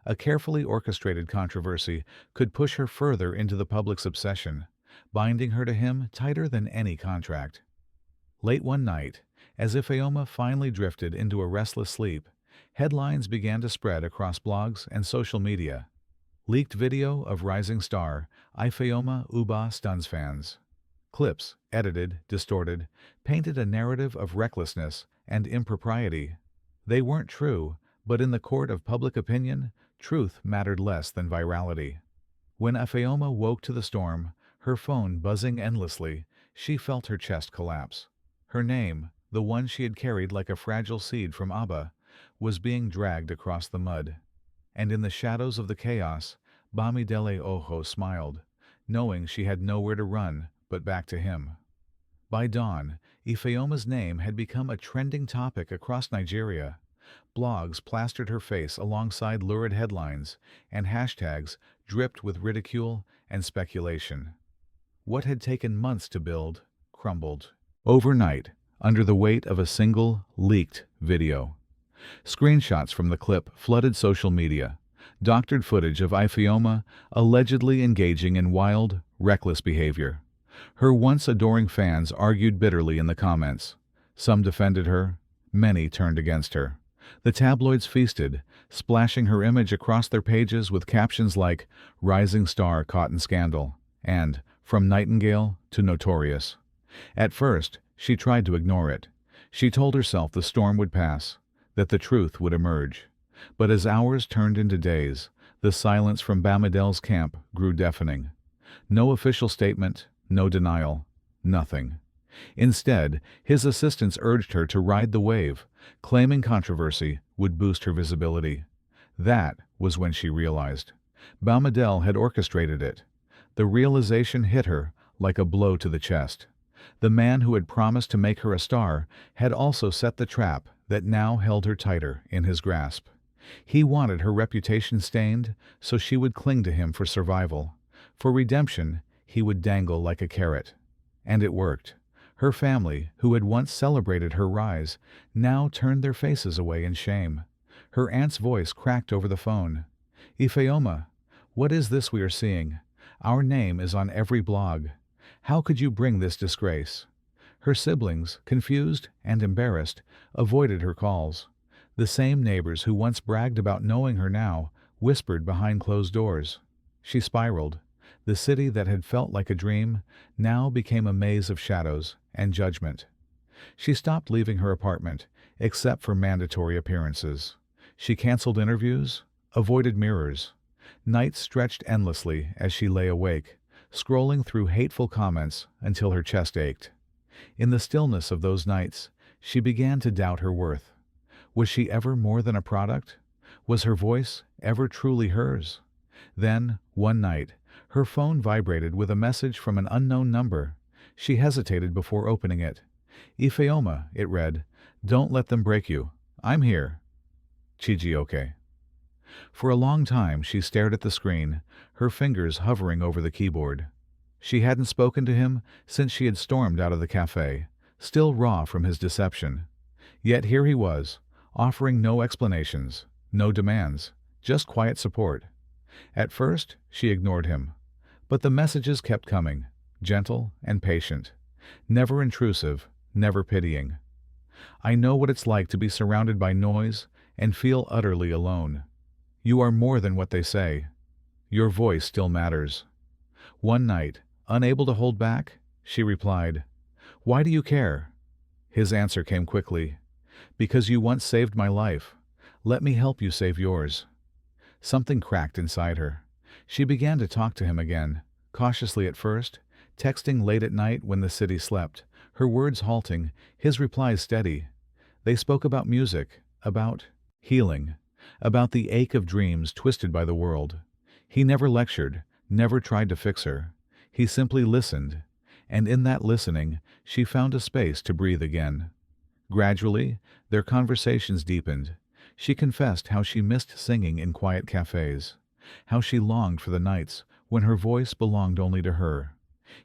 A carefully orchestrated controversy could push her further into the public's obsession, binding her to him tighter than any contract. Late one night, as Ifeoma finally drifted into a restless sleep, headlines began to spread across blogs and social media. Leaked video of rising star Ifeoma Uba stuns fans. Clips, edited, distorted, painted a narrative of recklessness and impropriety. They weren't true, but in the court of public opinion, truth mattered less than virality. When Ifeoma woke to the storm, her phone buzzing endlessly, she felt her chest collapse. Her name, the one she had carried like a fragile seed from Abba, was being dragged across the mud. And in the shadows of the chaos, Bamidele Ojo smiled, knowing she had nowhere to run but back to him. By dawn, Ifeoma's name had become a trending topic across Nigeria. Blogs plastered her face alongside lurid headlines, and hashtags dripped with ridicule and speculation. What had taken months to build crumbled overnight under the weight of a single leaked video. Screenshots from the clip flooded social media, doctored footage of Ifeoma allegedly engaging in wild, reckless behavior. Her once adoring fans argued bitterly in the comments. Some defended her, many turned against her. The tabloids feasted, splashing her image across their pages with captions like "Rising Star Caught in Scandal" and "From Nightingale to Notorious." At first, she tried to ignore it. She told herself the storm would pass, that the truth would emerge. But as hours turned into days, the silence from Bamidel's camp grew deafening. No official statement, no denial, nothing. Instead, his assistants urged her to ride the wave, claiming controversy would boost her visibility. That was when she realized. Bamidel had orchestrated it. The realization hit her like a blow to the chest. The man who had promised to make her a star had also set the trap that now held her tighter in his grasp. He wanted her reputation stained so she would cling to him for survival. For redemption, he would dangle like a carrot. And it worked. Her family, who had once celebrated her rise, now turned their faces away in shame. Her aunt's voice cracked over the phone. "Ifeoma, what is this we are seeing? Our name is on every blog. How could you bring this disgrace?" Her siblings, confused and embarrassed, avoided her calls. The same neighbors who once bragged about knowing her now whispered behind closed doors. She spiraled. The city that had felt like a dream now became a maze of shadows and judgment. She stopped leaving her apartment, except for mandatory appearances. She canceled interviews, avoided mirrors. Nights stretched endlessly as she lay awake, scrolling through hateful comments until her chest ached. In the stillness of those nights, she began to doubt her worth. Was she ever more than a product? Was her voice ever truly hers? Then, one night, her phone vibrated with a message from an unknown number. She hesitated before opening it. "Ifeoma," it read, "don't let them break you. I'm here. Chijioke." For a long time she stared at the screen, her fingers hovering over the keyboard. She hadn't spoken to him since she had stormed out of the cafe, still raw from his deception. Yet here he was, offering no explanations, no demands, just quiet support. At first, she ignored him. But the messages kept coming, gentle and patient, never intrusive, never pitying. "I know what it's like to be surrounded by noise and feel utterly alone. You are more than what they say. Your voice still matters." One night, unable to hold back, she replied, "Why do you care?" His answer came quickly. "Because you once saved my life. Let me help you save yours." Something cracked inside her. She began to talk to him again, cautiously at first, texting late at night when the city slept, her words halting, his replies steady. They spoke about music, about healing, about the ache of dreams twisted by the world. He never lectured, never tried to fix her. He simply listened, and in that listening, she found a space to breathe again. Gradually, their conversations deepened. She confessed how she missed singing in quiet cafes, how she longed for the nights when her voice belonged only to her.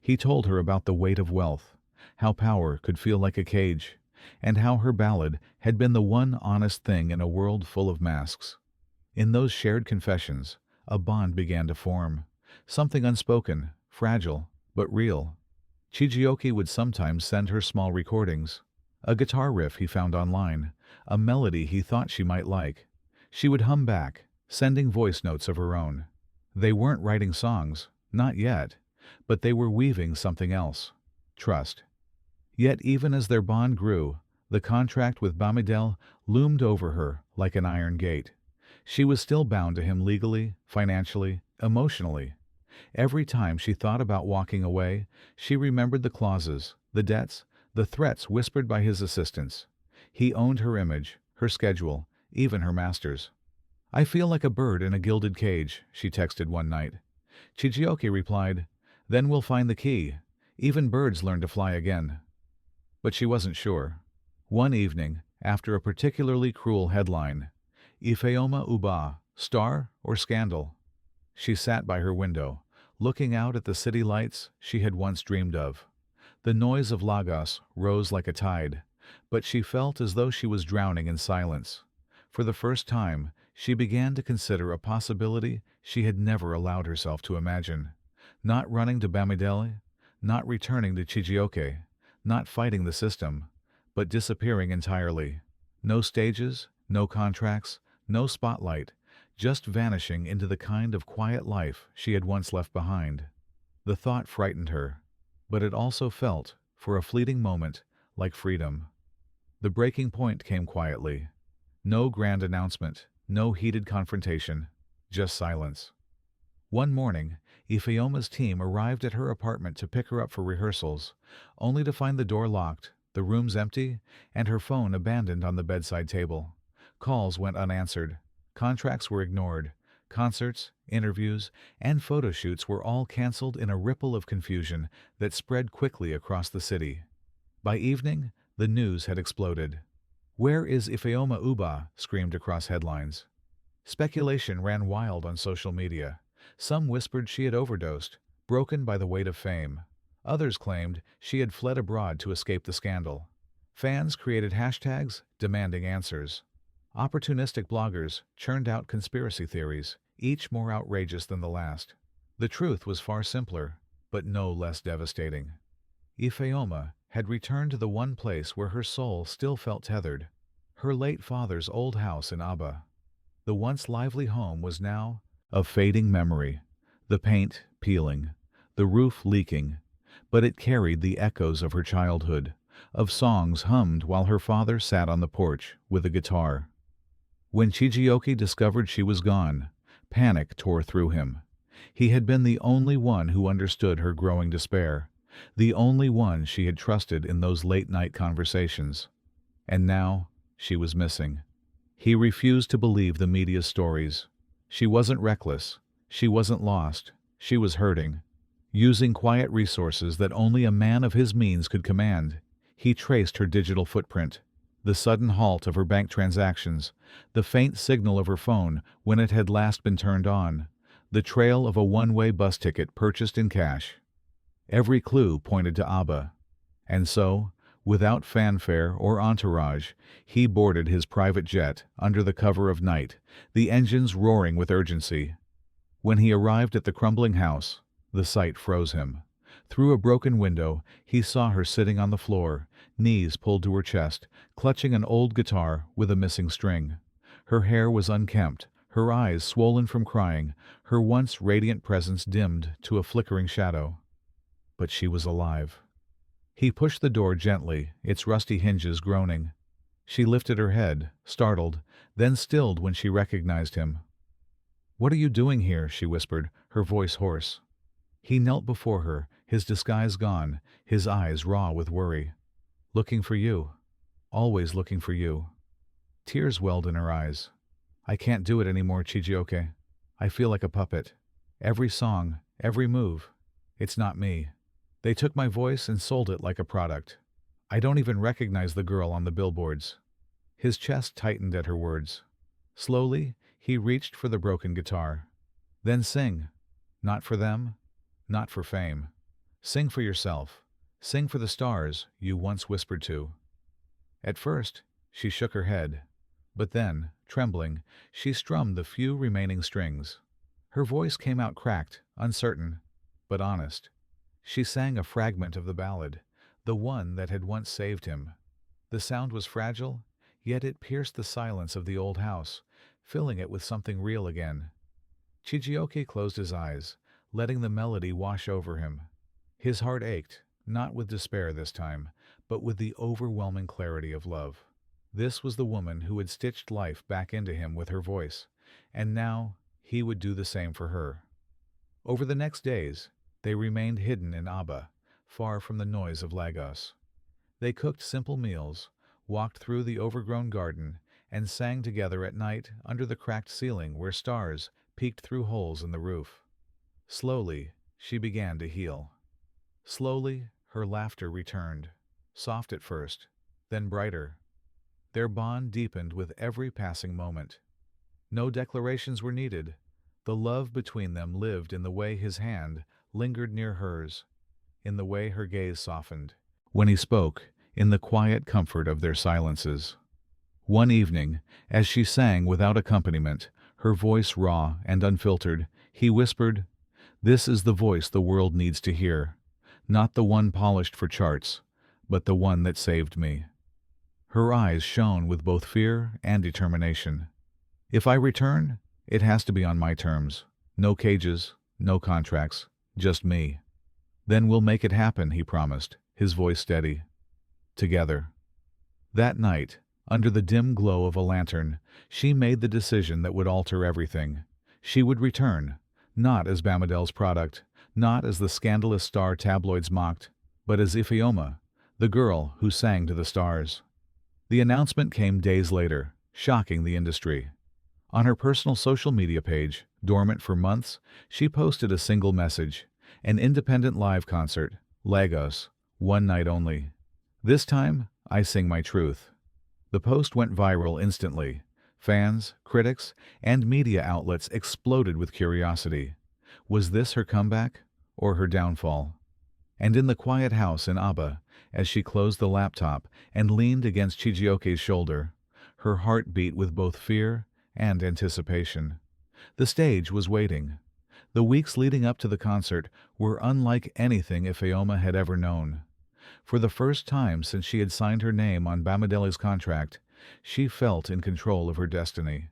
He told her about the weight of wealth, how power could feel like a cage, and how her ballad had been the one honest thing in a world full of masks. In those shared confessions, a bond began to form, something unspoken, fragile, but real. Chijioke would sometimes send her small recordings, a guitar riff he found online, a melody he thought she might like. She would hum back, sending voice notes of her own. They weren't writing songs, not yet, but they were weaving something else: trust. Yet even as their bond grew, the contract with Bamidel loomed over her like an iron gate. She was still bound to him legally, financially, emotionally. Every time she thought about walking away, she remembered the clauses, the debts, the threats whispered by his assistants. He owned her image, her schedule, even her masters. "I feel like a bird in a gilded cage," she texted one night. Chijioke replied, "Then we'll find the key. Even birds learn to fly again." But she wasn't sure. One evening, after a particularly cruel headline, "Ifeoma Uba, Star or Scandal?" she sat by her window, looking out at the city lights she had once dreamed of. The noise of Lagos rose like a tide, but she felt as though she was drowning in silence. For the first time, she began to consider a possibility she had never allowed herself to imagine. Not running to Bamidele, not returning to Chijioke, not fighting the system, but disappearing entirely. No stages, no contracts, no spotlight, just vanishing into the kind of quiet life she had once left behind. The thought frightened her, but it also felt, for a fleeting moment, like freedom. The breaking point came quietly. No grand announcement, no heated confrontation, just silence. One morning, Ifeoma's team arrived at her apartment to pick her up for rehearsals, only to find the door locked, the rooms empty, and her phone abandoned on the bedside table. Calls went unanswered. Contracts were ignored. Concerts, interviews, and photo shoots were all canceled in a ripple of confusion that spread quickly across the city. By evening, the news had exploded. "Where is Ifeoma Uba?" screamed across headlines. Speculation ran wild on social media. Some whispered she had overdosed, broken by the weight of fame. Others claimed she had fled abroad to escape the scandal. Fans created hashtags demanding answers. Opportunistic bloggers churned out conspiracy theories, each more outrageous than the last. The truth was far simpler, but no less devastating. Ifeoma had returned to the one place where her soul still felt tethered, her late father's old house in Aba. The once lively home was now a fading memory, the paint peeling, the roof leaking, but it carried the echoes of her childhood, of songs hummed while her father sat on the porch with a guitar. When Chijioke discovered she was gone, panic tore through him. He had been the only one who understood her growing despair, the only one she had trusted in those late-night conversations. And now, she was missing. He refused to believe the media's stories. She wasn't reckless. She wasn't lost. She was hurting. Using quiet resources that only a man of his means could command, he traced her digital footprint. The sudden halt of her bank transactions, the faint signal of her phone when it had last been turned on, the trail of a one-way bus ticket purchased in cash. Every clue pointed to Abba. And so, without fanfare or entourage, he boarded his private jet under the cover of night, the engines roaring with urgency. When he arrived at the crumbling house, the sight froze him. Through a broken window, he saw her sitting on the floor, knees pulled to her chest, clutching an old guitar with a missing string. Her hair was unkempt, her eyes swollen from crying, her once radiant presence dimmed to a flickering shadow. But she was alive. He pushed the door gently, its rusty hinges groaning. She lifted her head, startled, then stilled when she recognized him. "What are you doing here?" she whispered, her voice hoarse. He knelt before her, his disguise gone, his eyes raw with worry. "Looking for you. Always looking for you." Tears welled in her eyes. "I can't do it anymore, Chijioke. I feel like a puppet. Every song, every move. It's not me. They took my voice and sold it like a product. I don't even recognize the girl on the billboards." His chest tightened at her words. Slowly, he reached for the broken guitar. "Then sing. Not for them, not for fame. Sing for yourself. Sing for the stars you once whispered to." At first, she shook her head, but then, trembling, she strummed the few remaining strings. Her voice came out cracked, uncertain, but honest. She sang a fragment of the ballad, the one that had once saved him. The sound was fragile, yet it pierced the silence of the old house, filling it with something real again. Chijioke closed his eyes, letting the melody wash over him. His heart ached, not with despair this time, but with the overwhelming clarity of love. This was the woman who had stitched life back into him with her voice, and now he would do the same for her. Over the next days, they remained hidden in Aba, far from the noise of Lagos. They cooked simple meals, walked through the overgrown garden, and sang together at night under the cracked ceiling where stars peeked through holes in the roof. Slowly, she began to heal. Slowly, her laughter returned, soft at first, then brighter. Their bond deepened with every passing moment. No declarations were needed. The love between them lived in the way his hand lingered near hers, in the way her gaze softened, when he spoke, in the quiet comfort of their silences. One evening, as she sang without accompaniment, her voice raw and unfiltered, he whispered, "This is the voice the world needs to hear, not the one polished for charts, but the one that saved me." Her eyes shone with both fear and determination. "If I return, it has to be on my terms. No cages, no contracts, just me." "Then we'll make it happen," he promised, his voice steady. Together. That night, under the dim glow of a lantern, she made the decision that would alter everything. She would return, not as Bamidel's product, not as the scandalous star tabloids mocked, but as Ifeoma, the girl who sang to the stars. The announcement came days later, shocking the industry. On her personal social media page, dormant for months, she posted a single message: an independent live concert, Lagos, one night only. "This time, I sing my truth." The post went viral instantly. Fans, critics, and media outlets exploded with curiosity. Was this her comeback, or her downfall? And in the quiet house in Aba, as she closed the laptop and leaned against Chijioke's shoulder, her heart beat with both fear and anticipation. The stage was waiting. The weeks leading up to the concert were unlike anything Ifeoma had ever known. For the first time since she had signed her name on Bamidele's contract, she felt in control of her destiny.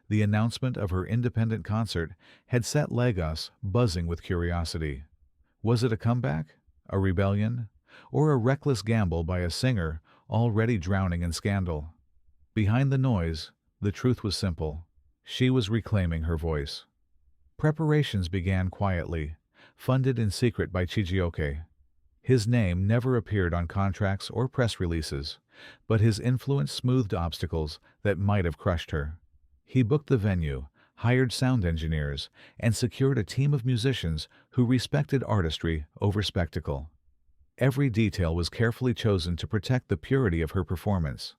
The announcement of her independent concert had set Lagos buzzing with curiosity. Was it a comeback, a rebellion, or a reckless gamble by a singer already drowning in scandal? Behind the noise, the truth was simple. She was reclaiming her voice. Preparations began quietly, funded in secret by Chijioke. His name never appeared on contracts or press releases, but his influence smoothed obstacles that might have crushed her. He booked the venue, hired sound engineers, and secured a team of musicians who respected artistry over spectacle. Every detail was carefully chosen to protect the purity of her performance.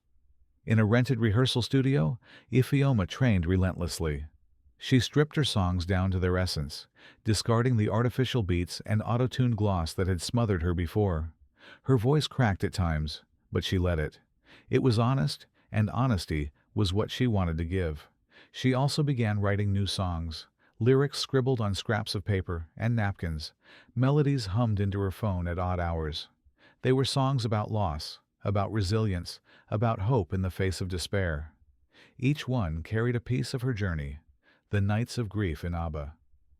In a rented rehearsal studio, Ifeoma trained relentlessly. She stripped her songs down to their essence, discarding the artificial beats and auto-tuned gloss that had smothered her before. Her voice cracked at times, but she let it. It was honest, and honesty was what she wanted to give. She also began writing new songs, lyrics scribbled on scraps of paper and napkins, melodies hummed into her phone at odd hours. They were songs about loss, about resilience, about hope in the face of despair. Each one carried a piece of her journey: the nights of grief in Aba,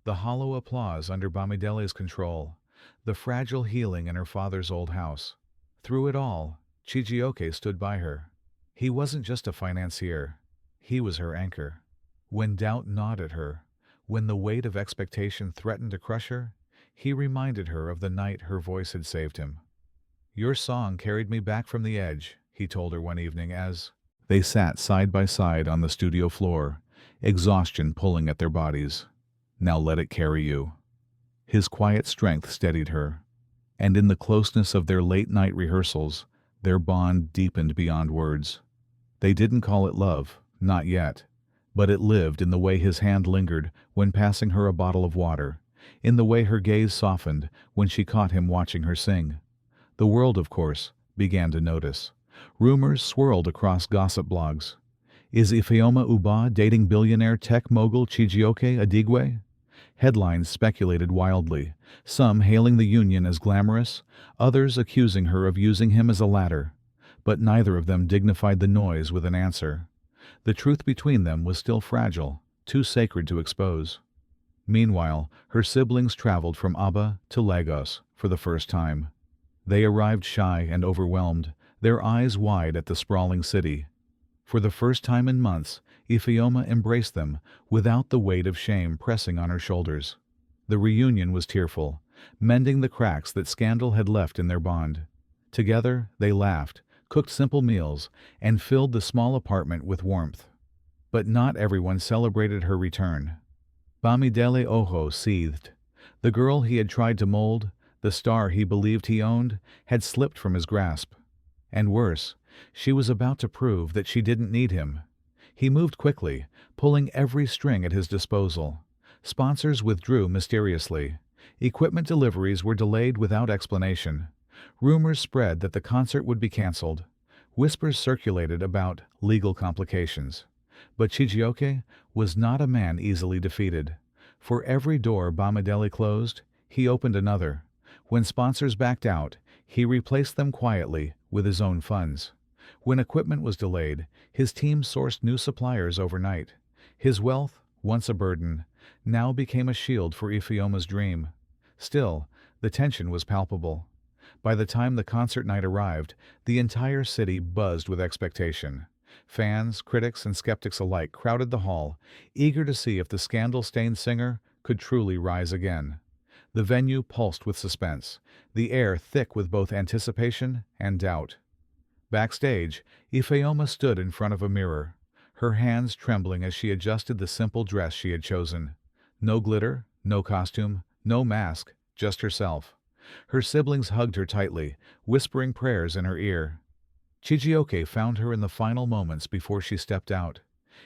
the hollow applause under Bamidele's control, the fragile healing in her father's old house. Through it all, Chijioke stood by her. He wasn't just a financier. He was her anchor. When doubt gnawed at her, when the weight of expectation threatened to crush her, he reminded her of the night her voice had saved him. "Your song carried me back from the edge," he told her one evening as they sat side by side on the studio floor, exhaustion pulling at their bodies. "Now let it carry you." His quiet strength steadied her, and in the closeness of their late-night rehearsals, their bond deepened beyond words. They didn't call it love, not yet, but it lived in the way his hand lingered when passing her a bottle of water, in the way her gaze softened when she caught him watching her sing. The world, of course, began to notice. Rumors swirled across gossip blogs. Is Ifeoma Uba dating billionaire tech mogul Chijioke Adigwe? Headlines speculated wildly, some hailing the union as glamorous, others accusing her of using him as a ladder. But neither of them dignified the noise with an answer. The truth between them was still fragile, too sacred to expose. Meanwhile, her siblings traveled from Aba to Lagos for the first time. They arrived shy and overwhelmed, their eyes wide at the sprawling city. For the first time in months, Ifeoma embraced them, without the weight of shame pressing on her shoulders. The reunion was tearful, mending the cracks that scandal had left in their bond. Together, they laughed, cooked simple meals, and filled the small apartment with warmth. But not everyone celebrated her return. Bamidele Ojo seethed. The girl he had tried to mold, the star he believed he owned, had slipped from his grasp. And worse, she was about to prove that she didn't need him. He moved quickly, pulling every string at his disposal. Sponsors withdrew mysteriously. Equipment deliveries were delayed without explanation. Rumors spread that the concert would be canceled. Whispers circulated about legal complications. But Chijioke was not a man easily defeated. For every door Bamidele closed, he opened another. When sponsors backed out, he replaced them quietly with his own funds. When equipment was delayed, his team sourced new suppliers overnight. His wealth, once a burden, now became a shield for Ifeoma's dream. Still, the tension was palpable. By the time the concert night arrived, the entire city buzzed with expectation. Fans, critics, and skeptics alike crowded the hall, eager to see if the scandal-stained singer could truly rise again. The venue pulsed with suspense, the air thick with both anticipation and doubt. Backstage, Ifeoma stood in front of a mirror, her hands trembling as she adjusted the simple dress she had chosen. No glitter, no costume, no mask, just herself. Her siblings hugged her tightly, whispering prayers in her ear. Chijioke found her in the final moments before she stepped out.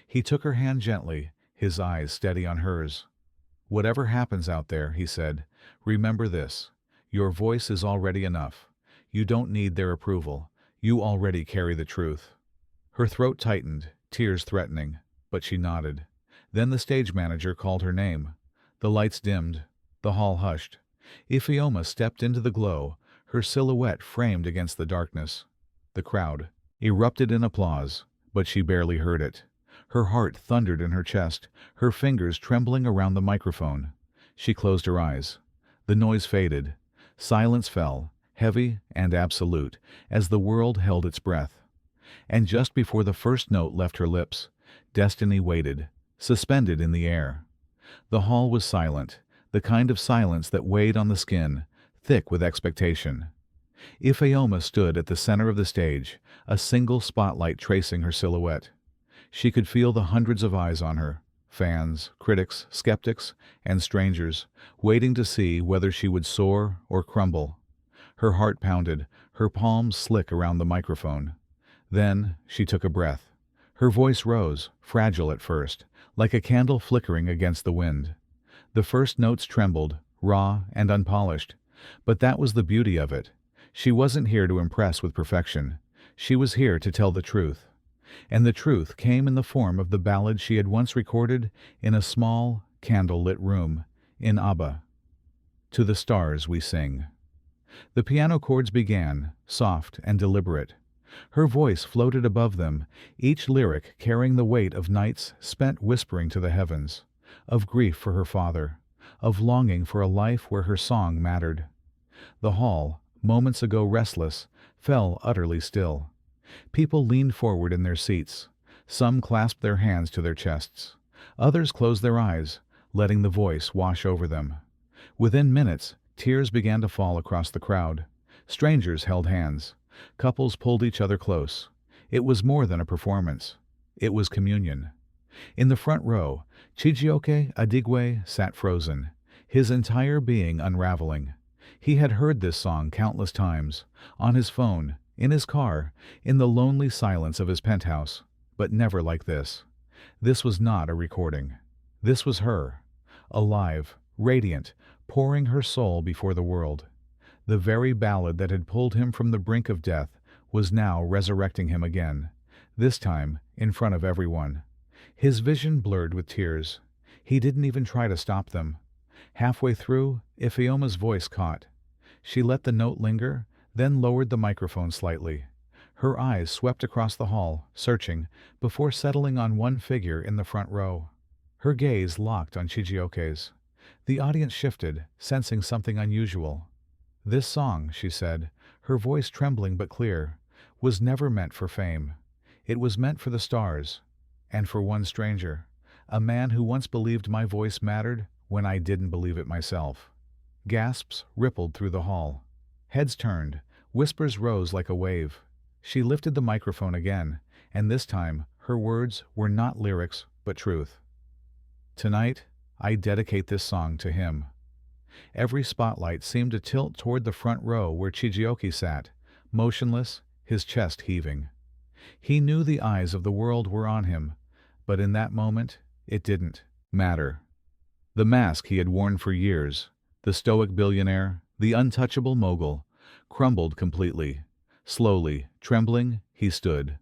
He took her hand gently, his eyes steady on hers. "Whatever happens out there," he said, "remember this. Your voice is already enough. You don't need their approval. You already carry the truth." Her throat tightened, tears threatening, but she nodded. Then the stage manager called her name. The lights dimmed. The hall hushed. Ifeoma stepped into the glow, her silhouette framed against the darkness. The crowd erupted in applause, but she barely heard it. Her heart thundered in her chest, her fingers trembling around the microphone. She closed her eyes. The noise faded. Silence fell, heavy and absolute, as the world held its breath. And just before the first note left her lips, destiny waited, suspended in the air. The hall was silent, the kind of silence that weighed on the skin, thick with expectation. Ifeoma stood at the center of the stage, a single spotlight tracing her silhouette. She could feel the hundreds of eyes on her, fans, critics, skeptics, and strangers, waiting to see whether she would soar or crumble. Her heart pounded, her palms slick around the microphone. Then she took a breath. Her voice rose, fragile at first, like a candle flickering against the wind. The first notes trembled, raw and unpolished. But that was the beauty of it. She wasn't here to impress with perfection. She was here to tell the truth. And the truth came in the form of the ballad she had once recorded in a small, candle-lit room in Aba. "To the stars we sing." The piano chords began, soft and deliberate. Her voice floated above them, each lyric carrying the weight of nights spent whispering to the heavens, of grief for her father, of longing for a life where her song mattered. The hall, moments ago restless, fell utterly still. People leaned forward in their seats. Some clasped their hands to their chests. Others closed their eyes, letting the voice wash over them. Within minutes, tears began to fall across the crowd. Strangers held hands. Couples pulled each other close. It was more than a performance. It was communion. In the front row, Chijioke Adigwe sat frozen, his entire being unraveling. He had heard this song countless times, on his phone, in his car, in the lonely silence of his penthouse, but never like this. This was not a recording. This was her, alive, radiant, pouring her soul before the world. The very ballad that had pulled him from the brink of death was now resurrecting him again, this time in front of everyone. His vision blurred with tears. He didn't even try to stop them. Halfway through, Ifeoma's voice caught. She let the note linger, then lowered the microphone slightly. Her eyes swept across the hall, searching, before settling on one figure in the front row. Her gaze locked on Chijioke's. The audience shifted, sensing something unusual. "This song," she said, her voice trembling but clear, "was never meant for fame. It was meant for the stars. And for one stranger. A man who once believed my voice mattered when I didn't believe it myself." Gasps rippled through the hall. Heads turned, whispers rose like a wave. She lifted the microphone again, and this time her words were not lyrics but truth. "Tonight, I dedicate this song to him." Every spotlight seemed to tilt toward the front row where Chijioke sat, motionless, his chest heaving. He knew the eyes of the world were on him, but in that moment, it didn't matter. The mask he had worn for years, the stoic billionaire, the untouchable mogul, crumbled completely. Slowly, trembling, he stood.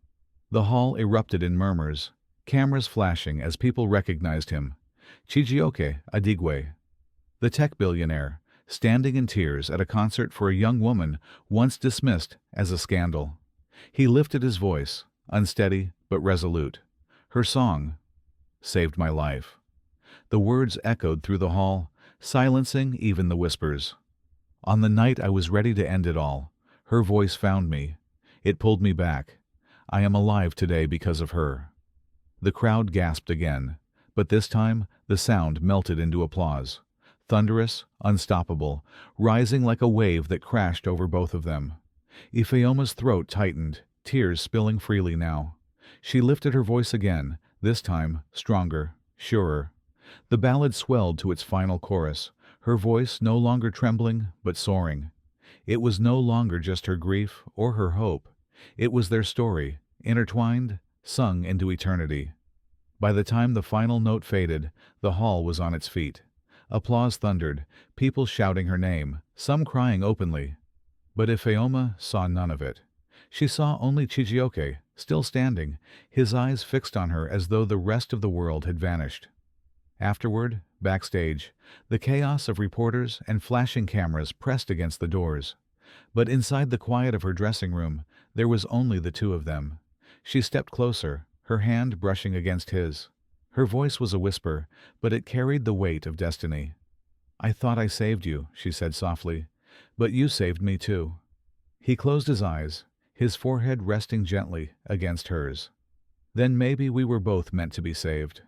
The hall erupted in murmurs, cameras flashing as people recognized him. Chijioke Adigwe, the tech billionaire, standing in tears at a concert for a young woman once dismissed as a scandal. He lifted his voice, unsteady but resolute. Her song saved my life. The words echoed through the hall, silencing even the whispers. On the night I was ready to end it all, her voice found me. It pulled me back. I am alive today because of her. The crowd gasped again, but this time the sound melted into applause. Thunderous, unstoppable, rising like a wave that crashed over both of them. Ifeoma's throat tightened, tears spilling freely now. She lifted her voice again, this time stronger, surer. The ballad swelled to its final chorus, her voice no longer trembling but soaring. It was no longer just her grief or her hope. It was their story, intertwined, sung into eternity. By the time the final note faded, the hall was on its feet. Applause thundered, people shouting her name, some crying openly. But Ifeoma saw none of it. She saw only Chijioke, still standing, his eyes fixed on her as though the rest of the world had vanished. Afterward, backstage, the chaos of reporters and flashing cameras pressed against the doors. But inside the quiet of her dressing room, there was only the two of them. She stepped closer, her hand brushing against his. Her voice was a whisper, but it carried the weight of destiny. "I thought I saved you," she said softly, "but you saved me too." He closed his eyes, his forehead resting gently against hers. "Then maybe we were both meant to be saved."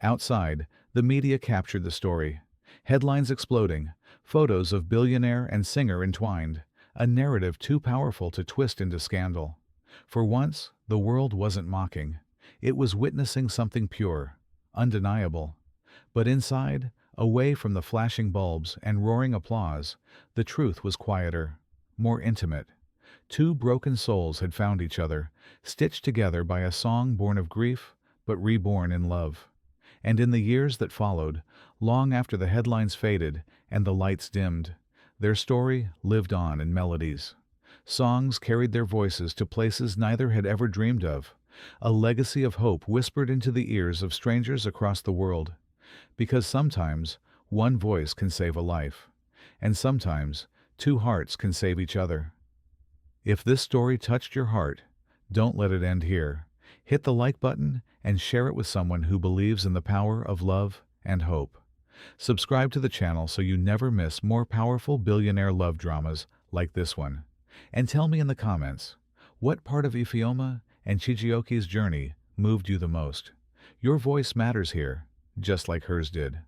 Outside, the media captured the story. Headlines exploding, photos of billionaire and singer entwined, a narrative too powerful to twist into scandal. For once, the world wasn't mocking. It was witnessing something pure, undeniable. But inside, away from the flashing bulbs and roaring applause, the truth was quieter, more intimate. Two broken souls had found each other, stitched together by a song born of grief, but reborn in love. And in the years that followed, long after the headlines faded and the lights dimmed, their story lived on in melodies. Songs carried their voices to places neither had ever dreamed of, a legacy of hope whispered into the ears of strangers across the world. Because sometimes one voice can save a life, and sometimes two hearts can save each other. If this story touched your heart, don't let it end here. Hit the like button and share it with someone who believes in the power of love and hope. Subscribe to the channel so you never miss more powerful billionaire love dramas like this one. And tell me in the comments, what part of Ifeoma and Chijioke's journey moved you the most? Your voice matters here, just like hers did.